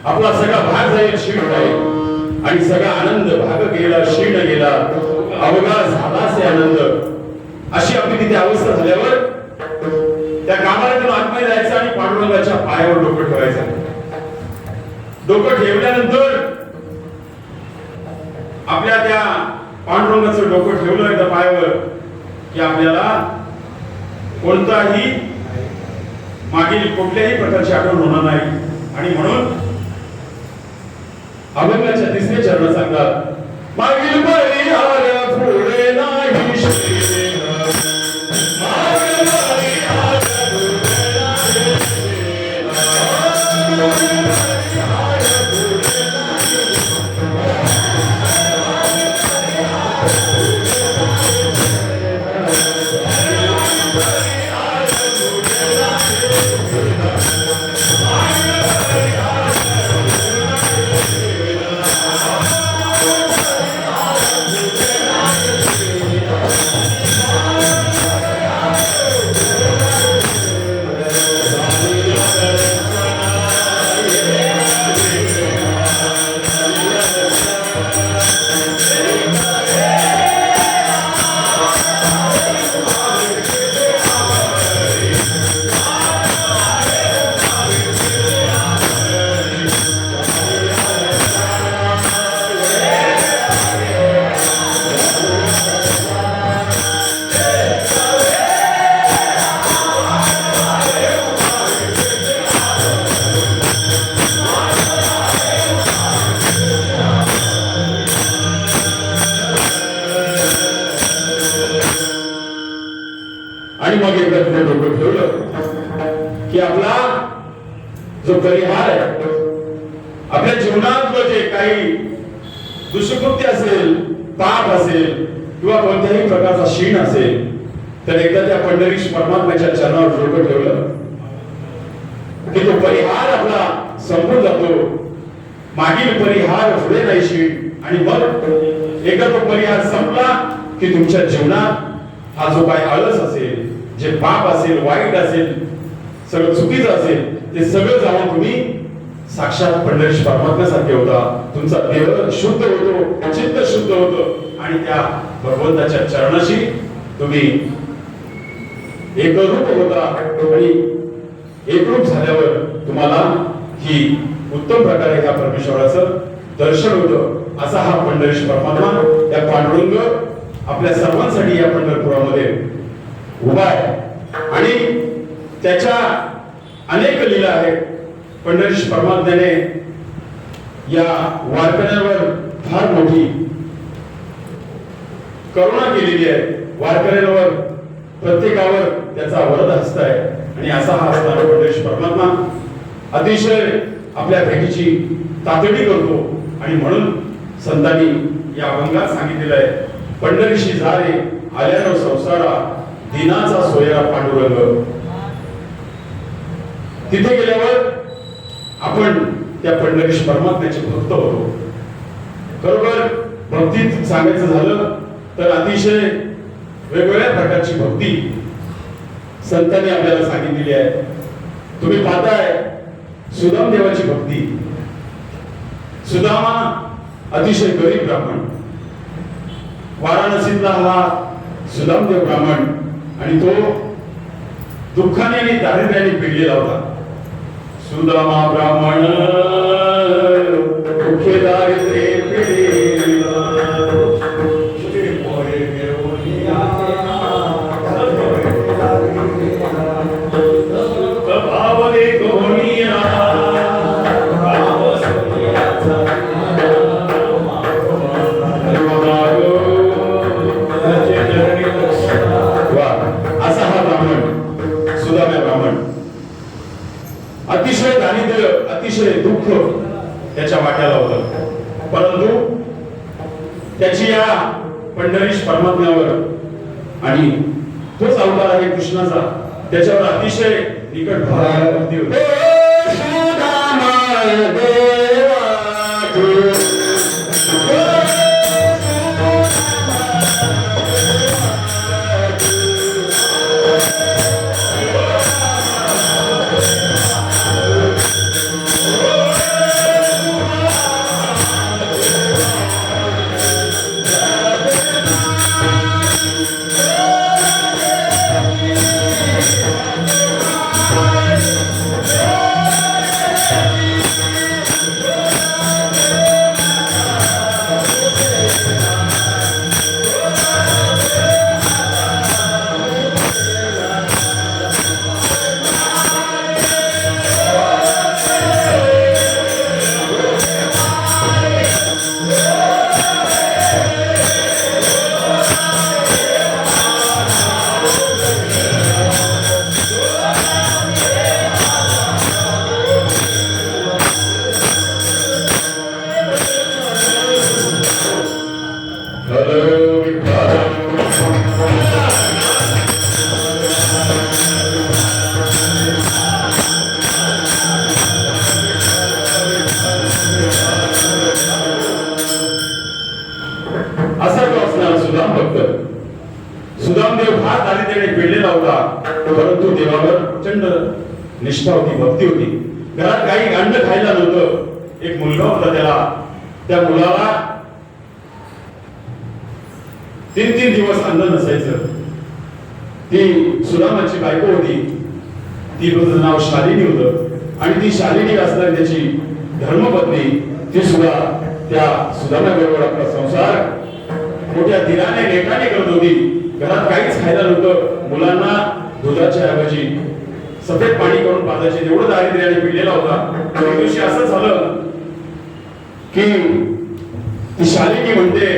आपला सगळा भाग जाईल, शीण जाईल आणि सगळा आनंद भाग गेला, शीण गेला, अवघा झालाच आनंद. अशी आपली तिथे अवस्था झाल्यावर त्या कामाला आतमध्ये जायचं आणि पांडुरंगाच्या पायावर डोकं ठेवायचं. डोकं ठेवल्यानंतर आपल्या त्या पांडुरंगाचं डोकं ठेवलं त्या पायावर की आपल्याला कोणताही मागील कुठल्याही प्रकारची आठवण होणार नाही. आणि म्हणून अभंगाच्या तिसरे चरण सांगतात, मागील परिहार पुढे नाही शेण, मागील परिहार पुढे नाही शेण, मागील परिहार पुढे आणि मग एकदा तुझं डोकं ठेवलं की आपला जो परिहार आहे, आपल्या जीवनात जे काही दुष्कृत्य असेल, पाप असेल किंवा कोणत्याही प्रकारचा शीण असेल, तर एकदा त्या पंढरीश परमात्म्याच्या चरणावर डोकं ठेवलं की तो परिहार आपला संपून जातो. मागील परिहार पुढे नाही शीण. आणि मग एकदा तो परिहार संपला की तुमच्या जीवनात हा जो काही आळस असेल, जे पाप असेल, वाईट असेल, सगळं चुकीचं असेल, ते सगळं जाऊन तुम्ही साक्षात पंढरीश परमात्म्यासारखे होता. तुमचा देह शुद्ध होतो, चित्त शुद्ध होतं आणि त्या भगवंताच्या चरणाशी तुम्ही एकरूप होता. आणि एकरूप झाल्यावर तुम्हाला ही उत्तम प्रकारे ह्या परमेश्वराचं दर्शन होतं. असा हा पंढरीश परमात्मा, या पांडुरंग आपल्या सर्वांसाठी या पंढरपुरामध्ये उभा आहे. आणि त्याच्या अनेक लीला आहेत. पंढरीश परमात्म्याने या वारकऱ्यांवर फार मोठी करुणा केलेली आहे. वारकऱ्यांवर प्रत्येकावर त्याचा वरद हस्त आहे. आणि असा हा असणारा पंढरीश परमात्मा अतिशय आपल्या भेटीची तातडी करतो. आणि म्हणून संतांनी या अभंगात सांगितलेलं आहे, पंढरीशी जारे आल्यानो संसारा, दिनाचा सोयरा पांडुरंग. तिथे गेल्यावर आपण त्या पंढरीश परमात्म्याचे भक्त होतो. बरोबर भक्तीत सांगायचं झालं तर अतिशय वेगवेगळ्या प्रकारची भक्ती संतांनी आपल्याला सांगितलेली आहे. तुम्ही पाहताय सुदाम देवाची भक्ती. सुदामा अतिशय गरीब ब्राह्मण, वाराणसीतला हा सुदामदेव ब्राह्मण, आणि तो दुःखाने आणि दारिद्र्याने पिडलेला होता. सुदामा ब्राह्मण दुःखे दारिद्र्ये पिडलेला, भाव दे कोणिया अतिशय दारिद्र्य, अतिशय दुःख त्याच्या वाट्याला होतं. परंतु त्याची या पंढरीश परमात्म्यावर, आणि तोच अवतार आहे कृष्णाचा, त्याच्यावर अतिशय निकट भक्ती होती. सुदामदेव हा दारिद्र्याने पिडलेला होता, परंतु देवावर प्रचंड निष्ठा होती, भक्ती होती. घरात काही अन्न खायला नव्हतं. एक मुलगा होता त्याला, त्या मुलाला 3-3 दिवस अन्न नसायचं. ती सुदामाची बायको होती, तिचं नाव शालिनी होतं, आणि ती शालिनी असणारी त्याची धर्मपत्नी, ती सुद्धा त्या सुदामाबरोबर आपला संसार मोठ्या धीराने नेटाने करत होती. घरात काहीच खायला नव्हतं. मुलांना दुधाच्या ऐवजी सफेद पाणी करून पाजायचे, एवढं दारिद्र्याने पिडलेला होता. एक दिवशी असं झालं की ती शालिनी म्हणते,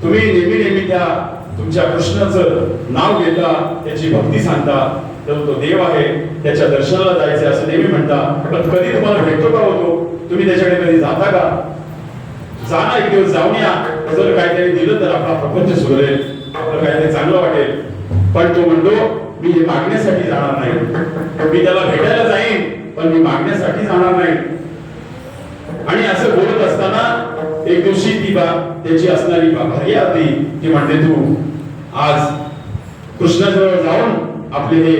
तुम्ही नेहमी त्या तुमच्या कृष्णाचं नाव घेता, त्याची भक्ती सांगता, तर तो देव आहे, त्याच्या दर्शनाला जायचं असं नेहमी म्हणता, पण कधी तुम्हाला भेटतो का होतो? तुम्ही त्याच्याकडे कधी जाता का? जाना, एक दिवस जाऊन या. जर काहीतरी दिलं तर आपला प्रपंच सुधरेल, आपलं काहीतरी चांगलं वाटेल. पण तो म्हणतो, मी हे मागण्यासाठी जाणार नाही. मी त्याला भेटायला जाईन, पण मी मागण्यासाठी जाणार नाही. आणि असं बोलत असताना एक दिवशी ती त्याची असणारी भार्या होती, ती म्हणते, तू आज कृष्णाजवळ जाऊन आपले हे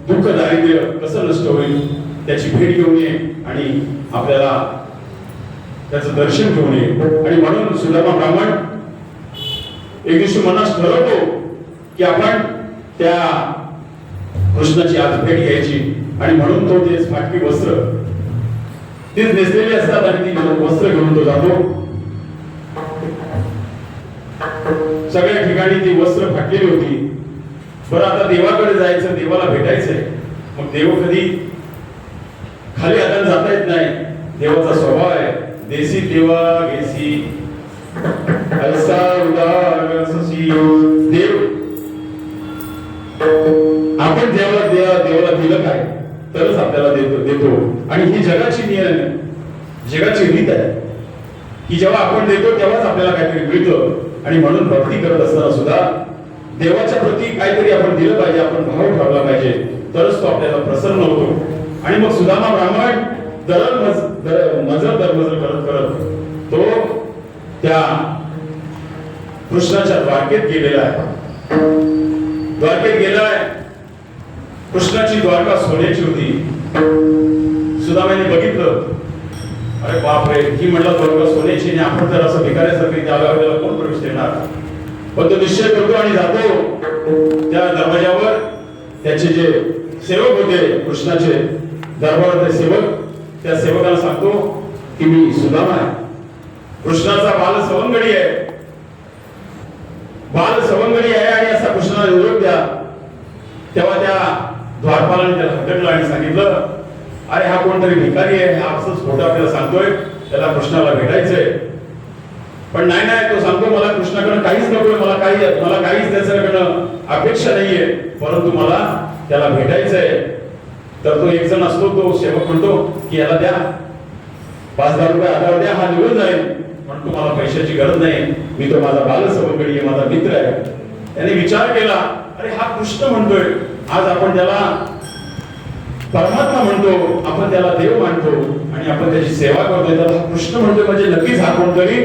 दुःख दारिद्र्य कसं नष्ट होईल त्याची भेट घेऊन ये, आणि आपल्याला त्याचं दर्शन घेऊन ये. आणि म्हणून सुदामा ब्राह्मण एक दिवशी मनात ठरवतो की आपण त्या कृष्णाची आज भेट घ्यायची. आणि म्हणून तो ते फाटकी वस्त्र तीच नेसलेली असतात, आणि ती वस्त्र घेऊन तो जातो. सगळ्या ठिकाणी ती वस्त्र फाटलेली होती. बरं, आता देवाकडे जायचं, देवाला भेटायचंय. मग देव कधी खाली हाताने जाता येत नाही. देवाचा स्वभाव आहे, देसी देवा घेसी ऐसा उदार ससी. देव, आपण देवाला दिलं काय तरच आपल्याला देतो. आणि ही जगाची रीत आहे की जेव्हा आपण देतो तेव्हाच आपल्याला काहीतरी मिळतं. आणि म्हणून भक्ती करत असताना सुद्धा देवाच्या प्रती काहीतरी आपण दिलं पाहिजे, आपण भाव ठेवला पाहिजे, तरच तो आपल्याला प्रसन्न होतो. आणि मग सुदामा ब्राह्मण मजल करत करत तो त्या कृष्णाच्या द्वारकेत गेलेला आहे. द्वारकेत गेलाय. कृष्णाची द्वारका सोन्याची होती. सुदामाने बघितलं, अरे बापरे, ही म्हटलं द्वारका सोन्याची आणि आपण जर असं भिकाऱ्यासारखी त्या गावाला कोण प्रवेश देणार. पण तो निश्चय करतो आणि जातो त्या दरवाजावर. त्याचे जे सेवक होते कृष्णाचे दरबारातले सेवक, त्या सेवकाला सांगतो की मी सुदामा आहे, कृष्णाचा बाल सवंगडी आहे, बाल सवंगडी आहे आणि असा कृष्णाला निरोप द्या. तेव्हा त्या द्वारपालाने त्याला हटकलं आणि सांगितलं, अरे हा कोणतरी भिकारी आहे, हा असंच खोटं आपल्याला सांगतोय, त्याला कृष्णाला भेटायचंय. पण नाही, तो सांगतो मला कृष्णाकडे काहीच नकोय, मला काहीच त्याच्याकडनं अपेक्षा नाहीये, परंतु मला त्याला भेटायचंय. तर तो एक जण असतो, तो सेवक म्हणतो की याला द्या, 5,000 रुपये आधार द्या, हा निघून जाईल. पण तुम्हाला पैशाची गरज नाही, मी तो माझा बालसवंगडी आहे, माझा मित्र आहे. त्याने विचार केला, अरे हा कृष्ण म्हणतोय, आज आपण त्याला परमात्मा म्हणतो, आपण त्याला देव मानतो आणि आपण त्याची सेवा करतोय, त्याला कृष्ण म्हणतोय म्हणजे नक्कीच हा कोणतरी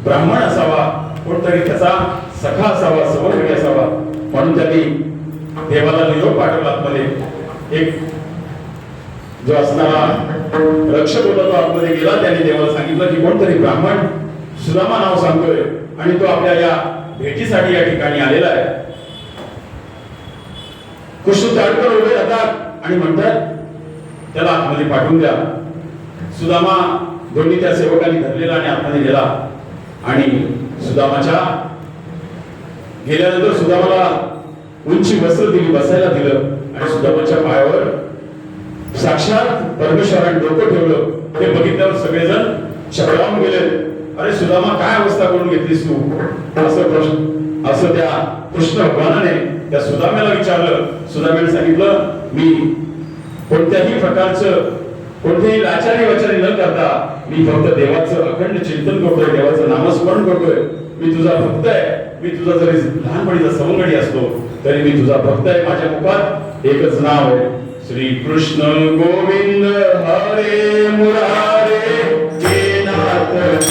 ब्राह्मण असावा, कोणतरी त्याचा सखा असावा, सवंगडी असावा. म्हणून त्यांनी देवाला निरोप पाठवला. आतमध्ये एक जो असणारा रक्षक होता तो आतमध्ये गेला. त्याने देवाला सांगितलं की कोणतरी ब्राह्मण सुदामा नाव सांगतोय आणि तो आपल्या या भेटीसाठी या ठिकाणी आलेला आहे. कृष्ण ताडकर उभे राहतात आणि म्हणतात त्याला आतमध्ये पाठवून द्या. सुदामा दोन्ही त्या सेवकांनी धरलेला आणि आतमध्ये गेला आणि सुदामाच्या गेल्यानंतर सुदामाला उंची वस्त्र दिली, बसायला दिलं आणि सुदामाच्या पायावर साक्षात परमेश्वराने डोकं ठेवलं. ते बघितल्यावर सगळेजण चक्रावून गेले. अरे सुदामा, काय अवस्था करून घेतलीस तू? असं त्या कृष्ण भगवानाने त्या सुदाम्याला विचारलं. सुदाम्याने सांगितलं, मी कोणत्याही प्रकारचं कोणतेही लाचारी वाचारी न करता मी फक्त देवाचं अखंड चिंतन करतोय, देवाचं नामस्मरण करतोय. मी तुझा भक्त आहे. मी तुझा जरी लहानपणीचा सवंगडी असतो तरी मी तुझा भक्त आहे. माझ्या मुखात एकच नाव आहे, श्री कृष्ण गोविंद हरे मुरारे हे नाथ नारायण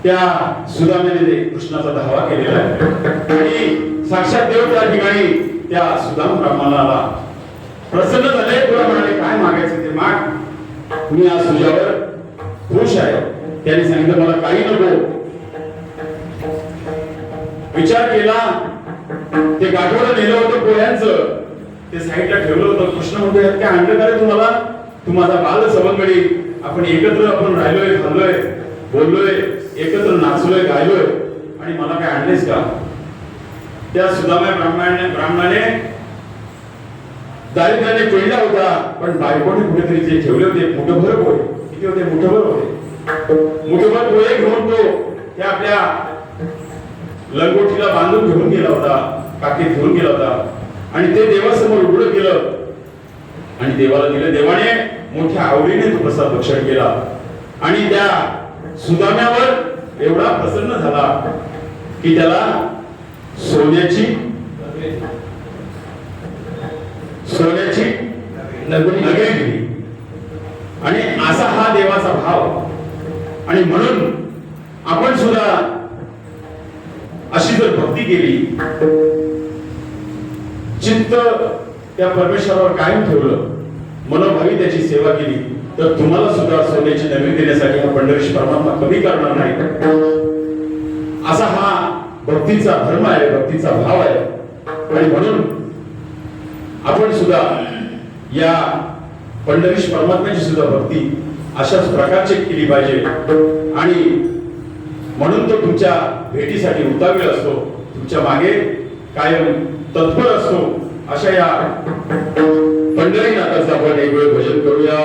त्या सुदाम्याने कृष्णाचा धावा केलेला आहे आणि साक्षात देव त्या ठिकाणी त्या सुदाम ब्राह्मणाला प्रसन्न झाले. तुला म्हणाले काय मागायचं ते माग, मी आज तुझ्यावर खुश आहे. त्यांनी सांगितलं मला काही नको. विचार केला, ते गाठोडं नेलं होतं पोह्यांचं, ते साईडला ठेवलं होतं. कृष्ण म्हणतो यात काय आणलं का रे तुम्हाला? तू माझा बाल सवंगडी, आपण एकत्र आपण राहिलोय, खाल्लोय, बोललोय, एकत्र नाचलोय, गायलोय आणि मला काय आणलेस का? त्या सुदामा ब्राह्मणाने दारिद्र्याने पेळला होता, पण बायकोने कुठेतरी जे ठेवले होते मुठभर पोहे, किती होते? मुठभर होते. मुठभर गोळे घेऊन तो त्या आपल्या लंगोटीला बांधून घेऊन गेला होता, काकीत घेऊन गेला होता आणि ते देवासमोर उघडं केलं आणि देवाला दिलं. देवाने मोठ्या आवडीने तो प्रसाद भक्षण केला आणि त्या सुदाम्यावर एवढा प्रसन्न झाला की त्याला सोन्याची नगरी दिली. आणि असा हा देवाचा भाव. आणि म्हणून आपण सुद्धा अशी जर भक्ती केली, चित्त त्या परमेश्वरावर कायम ठेवलं, मनोभावी त्याची सेवा केली, तर तुम्हाला सुद्धा सोन्याची नगरी देण्यासाठी हा पंढरीश परमात्मा कमी करणार नाही. असा हा भक्तीचा धर्म आहे, भक्तीचा भाव आहे. आणि म्हणून आपण सुद्धा या पंढरीश परमात्म्याची सुद्धा भक्ती अशाच प्रकारची केली पाहिजे. आणि म्हणून तो तुमच्या भेटीसाठी उतावीळ असतो, तुमच्या मागे कायम तत्पर असतो. अशा या पंढरीनाथाचं आपण एक वेळ भजन करूया.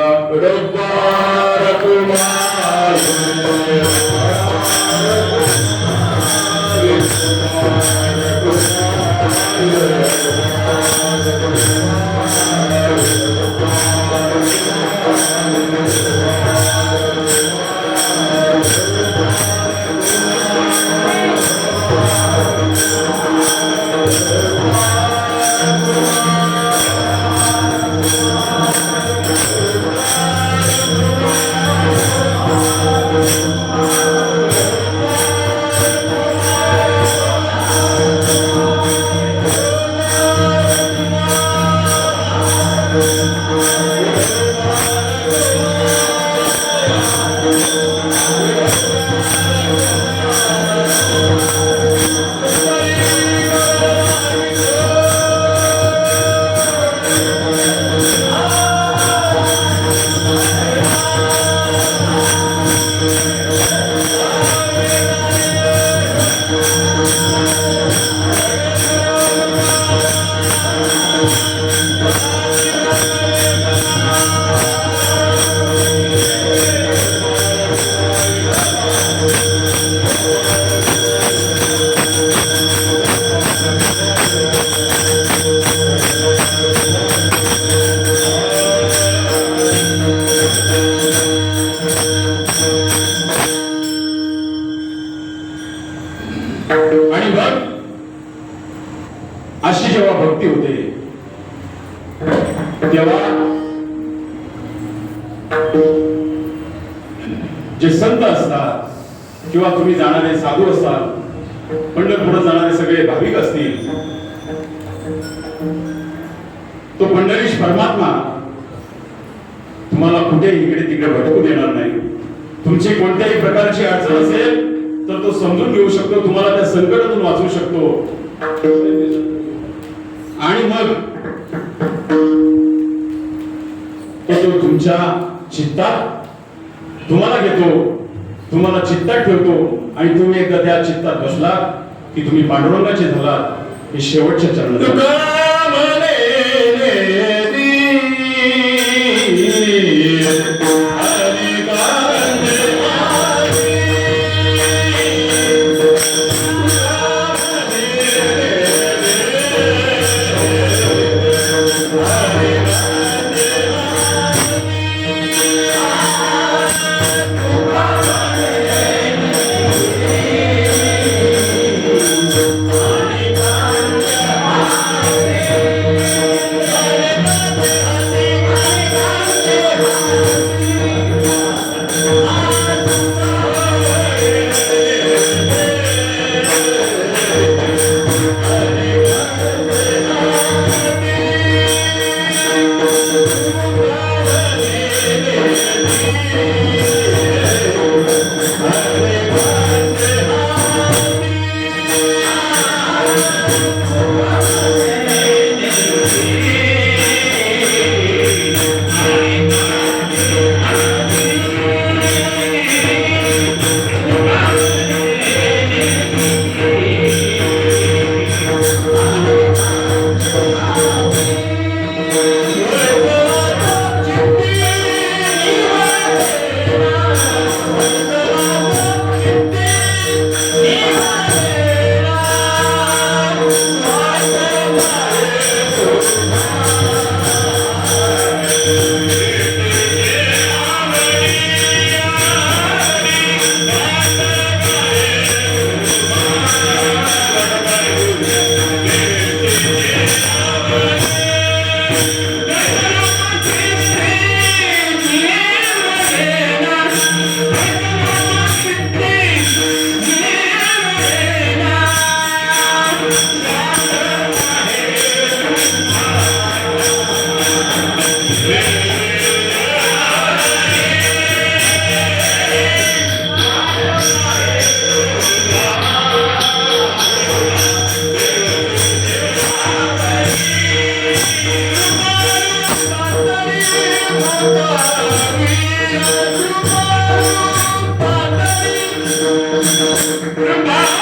आणि मग अशी जेव्हा भक्ती होते तेव्हा जे संत असतात किंवा तुम्ही जाणारे साधू असतात, पंढरपूर जाणारे सगळे भाविक असतील, तो पंढरीश परमात्मा तुम्हाला कुठे इकडे तिकडे भटकू देणार नाही. तुमची कोणत्याही प्रकारची अडचण असेल तर तो समजून घेऊ शकतो, तुम्हाला त्या संकटातून वाचवू शकतो. आणि मग तो तुमच्या चित्तात तुम्हाला घेतो, तुम्हाला चित्तात ठेवतो आणि तुम्ही एकदा त्या चित्तात बसला की तुम्ही पांडुरंगाचे झालात. हे शेवटच्या चरणात Ah!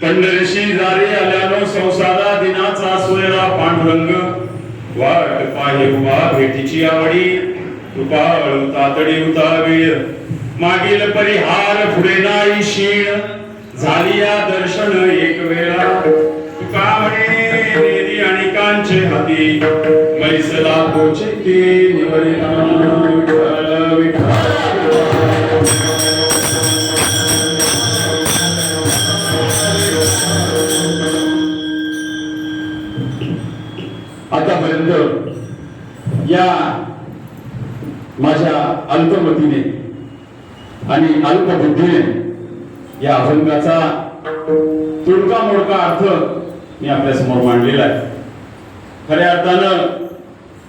पंढरीशी जारी आल्यानो संसारा दिनाचा सोयरा पांडुरंग वाट पाहे उभा भेटीची आवडी कृपाळू तातडी उतावीळ मागील परिहार पुढे नाही शीण झाली या दर्शन एक वेळा तुका म्हणे नेदी आणि कांचे हाती मैसला पोचे के निवरिना विठ्ठल विठ्ठल आतापर्यंत या माझ्या अल्पमतीने आणि अल्पबुद्धीने या अभंगाचा तुडका मोडका अर्थ मी आपल्या समोर मांडलेला आहे. खऱ्या अर्थानं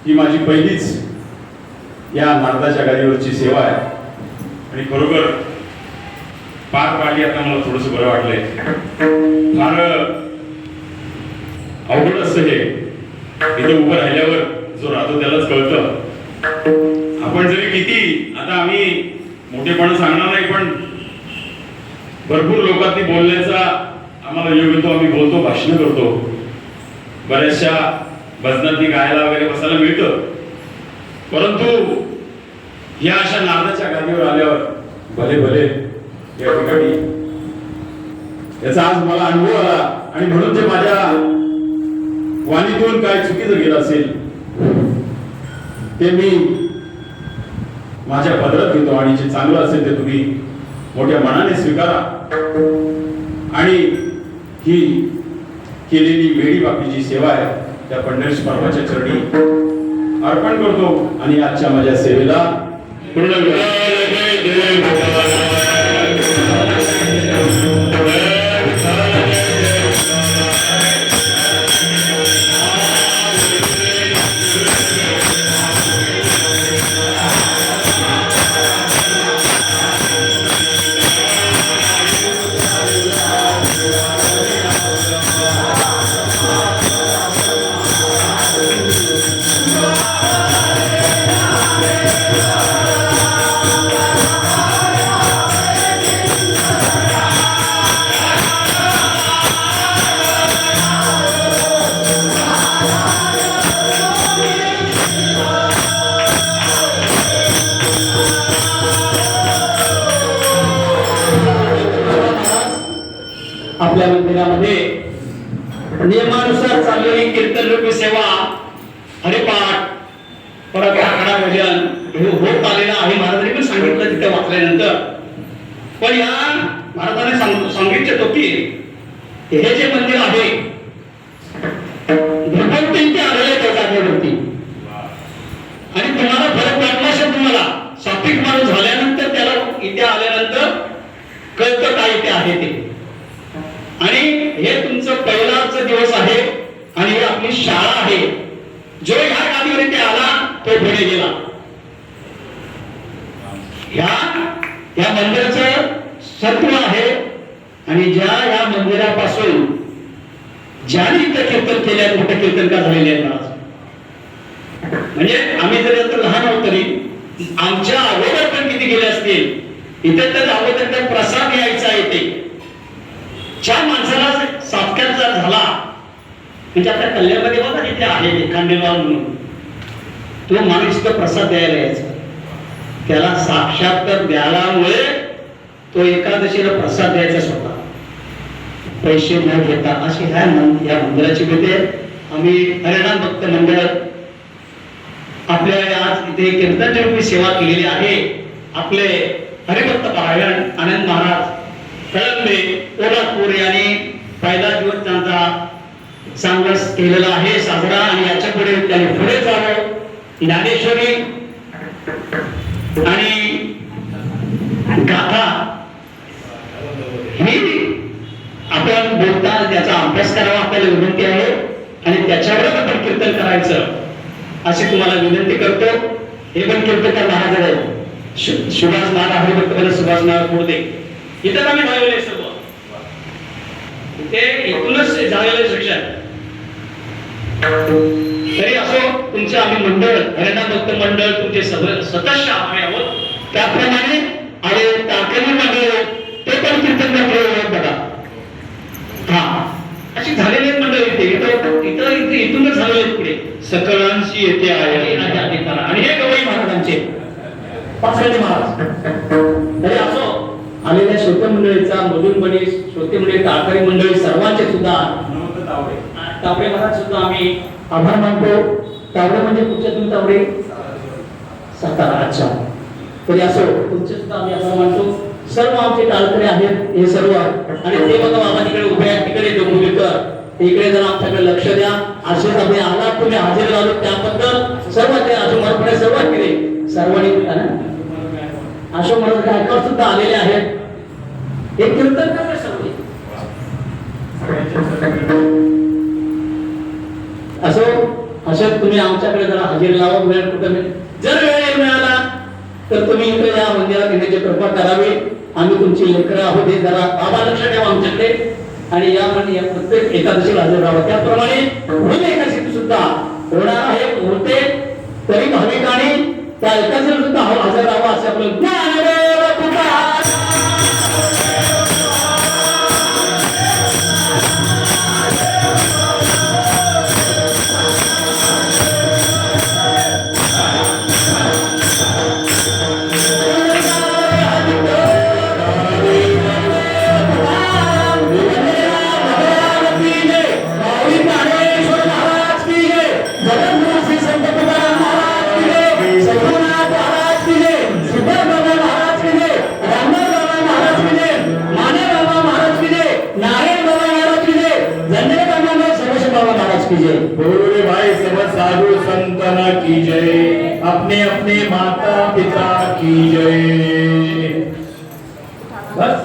ही माझी पहिलीच या नारदाच्या गाडीवरची सेवा आहे आणि खरोखर पार पाडली आता मला थोडंसं बरं वाटलंय. फार अवघड असतं हे. इथे उभं राहिल्यावर जो राहतो त्यालाच कळतं. आपण जरी किती आता आम्ही मोठेपणा सांगणार नाही पण भरपूर लोकांनी बोलण्याचा आम्हाला योग येतो. आम्ही बोलतो, भाषण करतो, बऱ्याचशा भजनांनी गायला वगैरे बसायला मिळतं. परंतु या अशा नारदाच्या गादीवर आल्यावर भले भले या ठिकाणी याचा आज मला अनुभव आला आणि म्हणून ते माझ्या वाणीतून काय चुकीचं गेलं असेल ते मी माझ्या पदरात घेतो आणि जे चांगलं असेल ते तुम्ही मोठ्या मनाने स्वीकारा आणि ही केलेली वेळी बाकीची सेवा आहे त्या पंढरीश बाबाच्या चरणी अर्पण करतो आणि आजच्या माझ्या सेवेला पूर्ण आपल्या मंदिरामध्ये नियमानुसार चाललेली कीर्तन रूपी सेवा, हरिपाठ, परत आखाडा भजन हे होत आलेलं आहे. महाराजांनी पण सांगितलं तिथे वाचल्यानंतर. पण या महाराजांनी सांगितलं की हे जे मंदिर आहे भगवंतांचे आलेले त्या जागेवरती आणि तुम्हाला फरक वाटला असेल. तुम्हाला सात्विक माणूस झाल्यानंतर त्याला इथे आल्यानंतर कळतं काय इथे आहे ते. आणि हे तुमचं पहिलाच दिवस आहे आणि ही आपली शाळा आहे. जो ह्या गादीवर इथे आला तो पुढे गेला. या मंदिराचं सत्व आहे आणि या मंदिरापासून ज्याने इथं कीर्तन केल्या मोठं कीर्तनकार झालेले आहेत महाराज. म्हणजे आम्ही जरी आता लहान आहोत तरी आमच्या अगोदर पण किती गेले असतील. इथे तर अगोदर तर प्रसाद यायचा येते. ज्या माणसाला साक्षात्कार झाला म्हणजे आपल्या कल्याणमध्ये बघा तिथे आहे खांडेलवाल म्हणून तो माणूस तो प्रसाद द्यायला यायचा. त्याला साक्षात्कार द्यायलामुळे तो एकादशीला प्रसाद द्यायचा स्वतः पैसे न घेता. अशी ह्या मंदिराची भेट आहे. आम्ही हरिनाम भक्त मंडळ आपल्या आज इथे कीर्तन रूपी सेवा केलेली आहे. आपले हरिभक्त पारायण आनंद महाराज कळंबे कोल्हापूर यांनी पहिला दिवस त्यांचा चांगला केलेला आहे साजरा आणि याच्या पुढे त्यांनी पुढे जावं. ज्ञानेश्वरी आणि गाथा ही आपण बोलता त्याचा अभ्यास करावा आपल्याला विनंती आहे आणि त्याच्यावरच आपण कीर्तन करायचं अशी तुम्हाला विनंती करतो. हे पण कीर्तनकार महाराज आहेत सुभाष नाना हरिभक्त सुभाष नाना पुढे इथं आम्ही झालेले सर्व इथे इथूनच झालेलं शिक्षण. तरी असो तुमचे आम्ही मंडळ हरिनाम भक्त मंडळ तुमचे सदस्य आम्ही आहोत. त्याप्रमाणे अरे टाकली मंडळ ते पण कीर्तन करतो बघा. हा अशी झालेली एक मंडळ इथूनच झालेले पुढे सकळांशी येते आहे आणि हे गवई महाराजांचे पाचगणी महाराज. तरी असो आलेल्या श्रोते मंडळीचा मधुरपणे श्रोते मंडळी टाळकरी मंडळी सर्वांचे सुद्धा तावडे महाराज सुद्धा आम्ही आभार मानतो. तावडे म्हणजे कुठच्या तुम्ही तावडे सातारा. अच्छा. तरी असो तुमचे सुद्धा आम्ही आभार मानतो. सर्व आमचे टाळकरी आहेत हे सर्व आणि ते बघा बाबा तिकडे उभे आहेत तिकडे डोंबिवलीकर इकडे जरा आमच्याकडे लक्ष द्या. असेच आम्ही आलात तुम्ही हजेरी लावलो त्याबद्दल सर्व ते अशोकपणे सर्वात केले सर्वांनी अशोक महाराज गायकवाड सुद्धा आलेले आहेत. हे कीर्तन करणे सर्व असो अशात तुम्ही आमच्याकडे जरा हजेरी लावा. वेळ कुठं जर वेळ मिळाला तर तुम्ही इथे या मंदिरात येण्याची कृपा करावी. आम्ही तुमची लेकरं आहोत हे जरा बाबा लक्ष ठेवा आमच्याकडे आणि या प्रत्येक एकादशीला हजर राहावं. त्याप्रमाणे पुढील एकादशी सुद्धा होणार आहे होते तरी भाविकांनी त्या एकादशीला सुद्धा हजर राहावं असे आपलं ज्ञानदेव तुकाराम. बोले भाई सब साधु संतना की जय. अपने अपने माता पिता की जय. बस